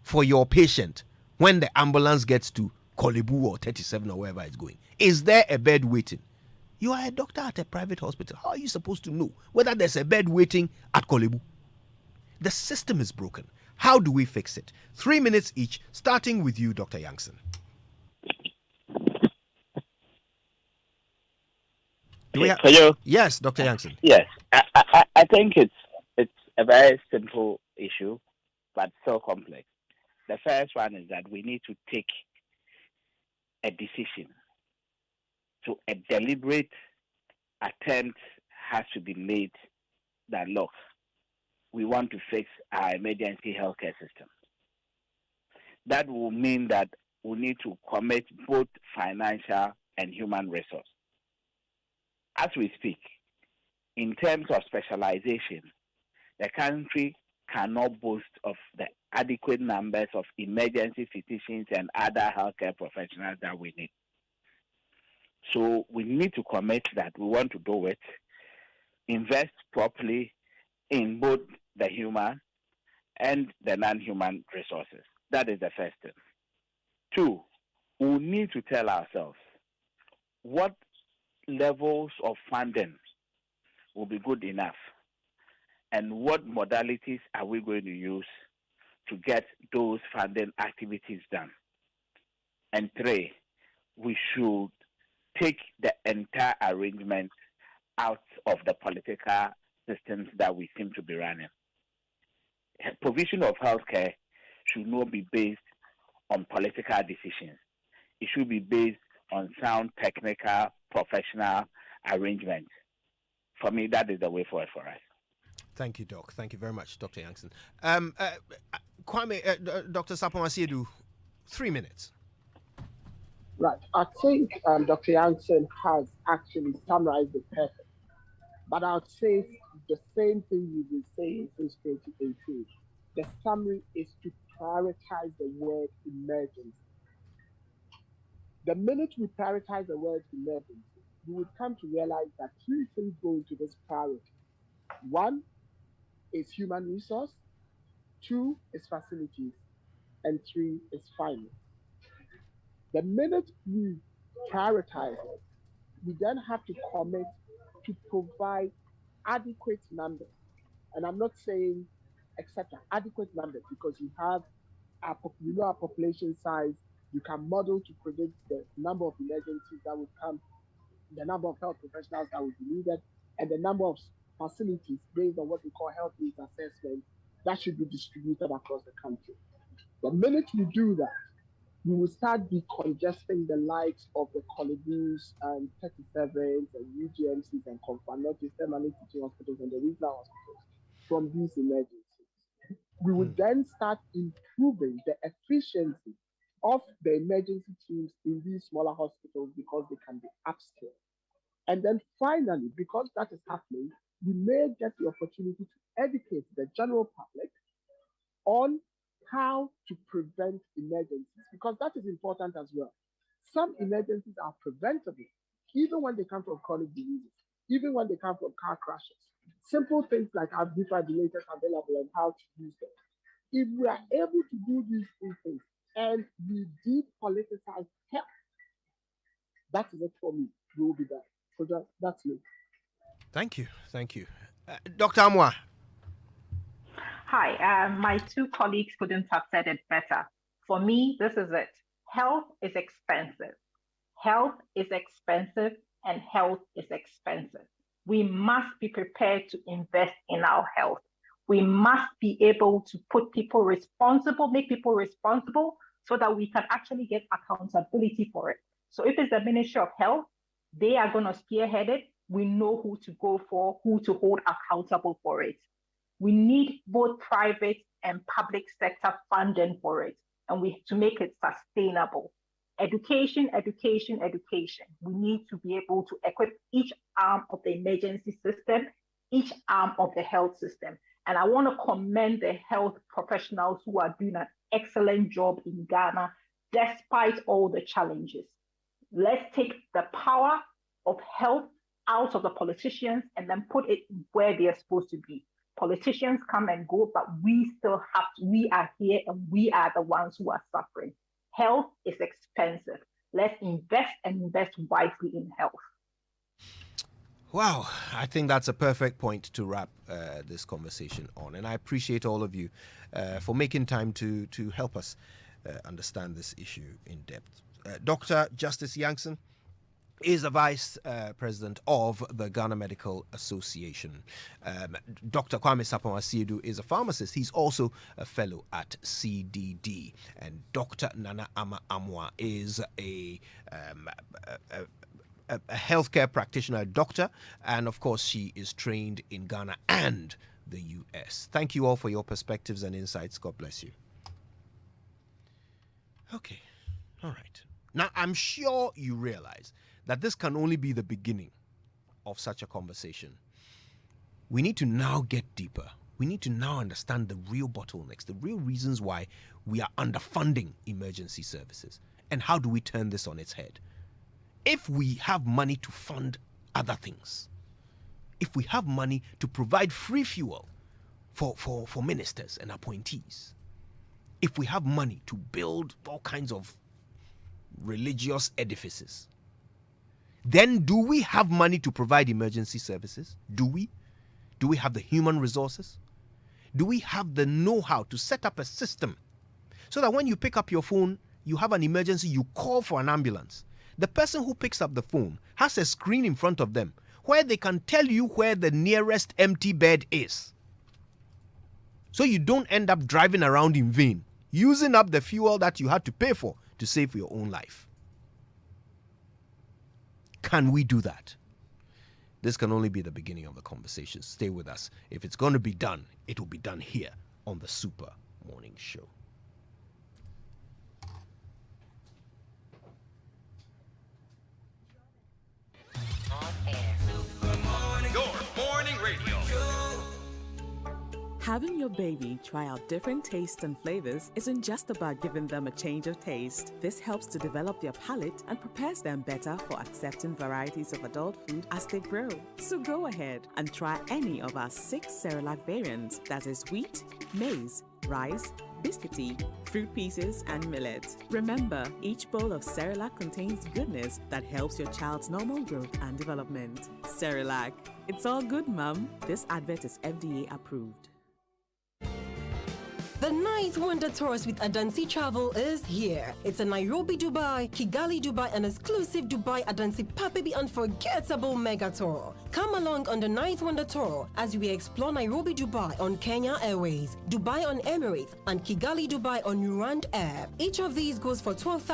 for your patient when the ambulance gets to Kolebu or 37 or wherever it's going? Is there a bed waiting? You are a doctor at a private hospital. How are you supposed to know whether there's a bed waiting at Kolebu? The system is broken. How do we fix it? 3 minutes each, starting with you, Dr. Yankson. Hello? Yes, Dr. Yankson. Yes, I think it's a very simple issue, but so complex. The first one is that we need to take a decision. So a deliberate attempt has to be made that, look, we want to fix our emergency healthcare system. That will mean that we need to commit both financial and human resources. As we speak, in terms of specialization, the country cannot boast of the adequate numbers of emergency physicians and other healthcare professionals that we need. So we need to commit that we want to do it, invest properly in both the human and the non-human resources. That is the first thing. 2, we need to tell ourselves what levels of funding will be good enough and what modalities are we going to use to get those funding activities done. And 3, we should take the entire arrangement out of the political systems that we seem to be running. Provision of healthcare should not be based on political decisions. It should be based on sound technical, professional arrangements. For me, that is the way forward for us. Thank you, Doc. Thank you very much, Dr. Yankson. Kwame, Dr. Sapon Asiedu, 3 minutes. Right. I think Dr. Yankson has actually summarized it perfect. But I'll say the same thing you've been saying since 2018. The summary is to prioritize the word emergency. The minute we prioritize the word emergency, we would come to realize that 3 things go into this priority. 1 is human resource, 2 is facilities, and 3 is finance. The minute we prioritize it, we then have to commit to provide adequate numbers. And I'm not saying except adequate numbers, because you have our population size, you can model to predict the number of emergencies that would come, the number of health professionals that would be needed, and the number of facilities based on what we call health needs assessment that should be distributed across the country. The minute we do that, we will start decongesting the lives of the Kolebus and 37s and UGMCs and Confanotis, Teaching hospitals and the regional hospitals from these emergencies. We will then start improving the efficiency of the emergency teams in these smaller hospitals because they can be upscaled. And then finally, because that is happening, we may get the opportunity to educate the general public on how to prevent emergencies, because that is important as well. Some emergencies are preventable, even when they come from chronic diseases, even when they come from car crashes. Simple things like have defibrillators available and how to use them. If we are able to do these 3 things and we depoliticize health, that is it for me. We will be there. So that's me. Thank you. Thank you. Dr. Amwa. Hi, my 2 colleagues couldn't have said it better. For me, this is it. Health is expensive. Health is expensive and health is expensive. We must be prepared to invest in our health. We must be able to put people responsible, make people responsible so that we can actually get accountability for it. So if it's the Ministry of Health, they are going to spearhead it. We know who to go for, who to hold accountable for it. We need both private and public sector funding for it, and to make it sustainable. Education, education, education. We need to be able to equip each arm of the emergency system, each arm of the health system. And I want to commend the health professionals who are doing an excellent job in Ghana, despite all the challenges. Let's take the power of health out of the politicians and then put it where they're supposed to be. Politicians come and go, but we are here and we are the ones who are suffering. Health is expensive. Let's invest and invest wisely in health. Wow, I think that's a perfect point to wrap this conversation on. And I appreciate all of you for making time to help us understand this issue in depth. Dr. Justice Yankson is the Vice President of the Ghana Medical Association. Dr. Kwame Sapon-Asiedu is a pharmacist. He's also a fellow at CDD. And Dr. Nana Ama Amwa is a healthcare practitioner, doctor, and of course she is trained in Ghana and the US. Thank you all for your perspectives and insights. God bless you. Okay, all right. Now, I'm sure you realize that this can only be the beginning of such a conversation. We need to now get deeper. We need to now understand the real bottlenecks, the real reasons why we are underfunding emergency services, and how do we turn this on its head. If we have money to fund other things, if we have money to provide free fuel for ministers and appointees, if we have money to build all kinds of religious edifices, then do we have money to provide emergency services? Do we? Do we have the human resources? Do we have the know-how to set up a system so that when you pick up your phone, you have an emergency, you call for an ambulance? The person who picks up the phone has a screen in front of them where they can tell you where the nearest empty bed is. So you don't end up driving around in vain, using up the fuel that you had to pay for to save your own life. Can we do that? This can only be the beginning of the conversation. Stay with us. If it's going to be done, it will be done here on the Super Morning Show. Your morning radio. Having your baby try out different tastes and flavors isn't just about giving them a change of taste. This helps to develop their palate and prepares them better for accepting varieties of adult food as they grow. So go ahead and try any of our 6 Cerelac variants, that is wheat, maize, rice, biscuity, fruit pieces, and millet. Remember, each bowl of Cerelac contains goodness that helps your child's normal growth and development. Cerelac, it's all good, Mum. This advert is FDA approved. The 9th Wonder Tours with Adansi Travel is here. It's a Nairobi, Dubai, Kigali, Dubai, and exclusive Dubai Adansi Papebi unforgettable mega tour. Come along on the 9th Wonder Tour as we explore Nairobi, Dubai on Kenya Airways, Dubai on Emirates, and Kigali, Dubai on Urand Air. Each of these goes for 12,000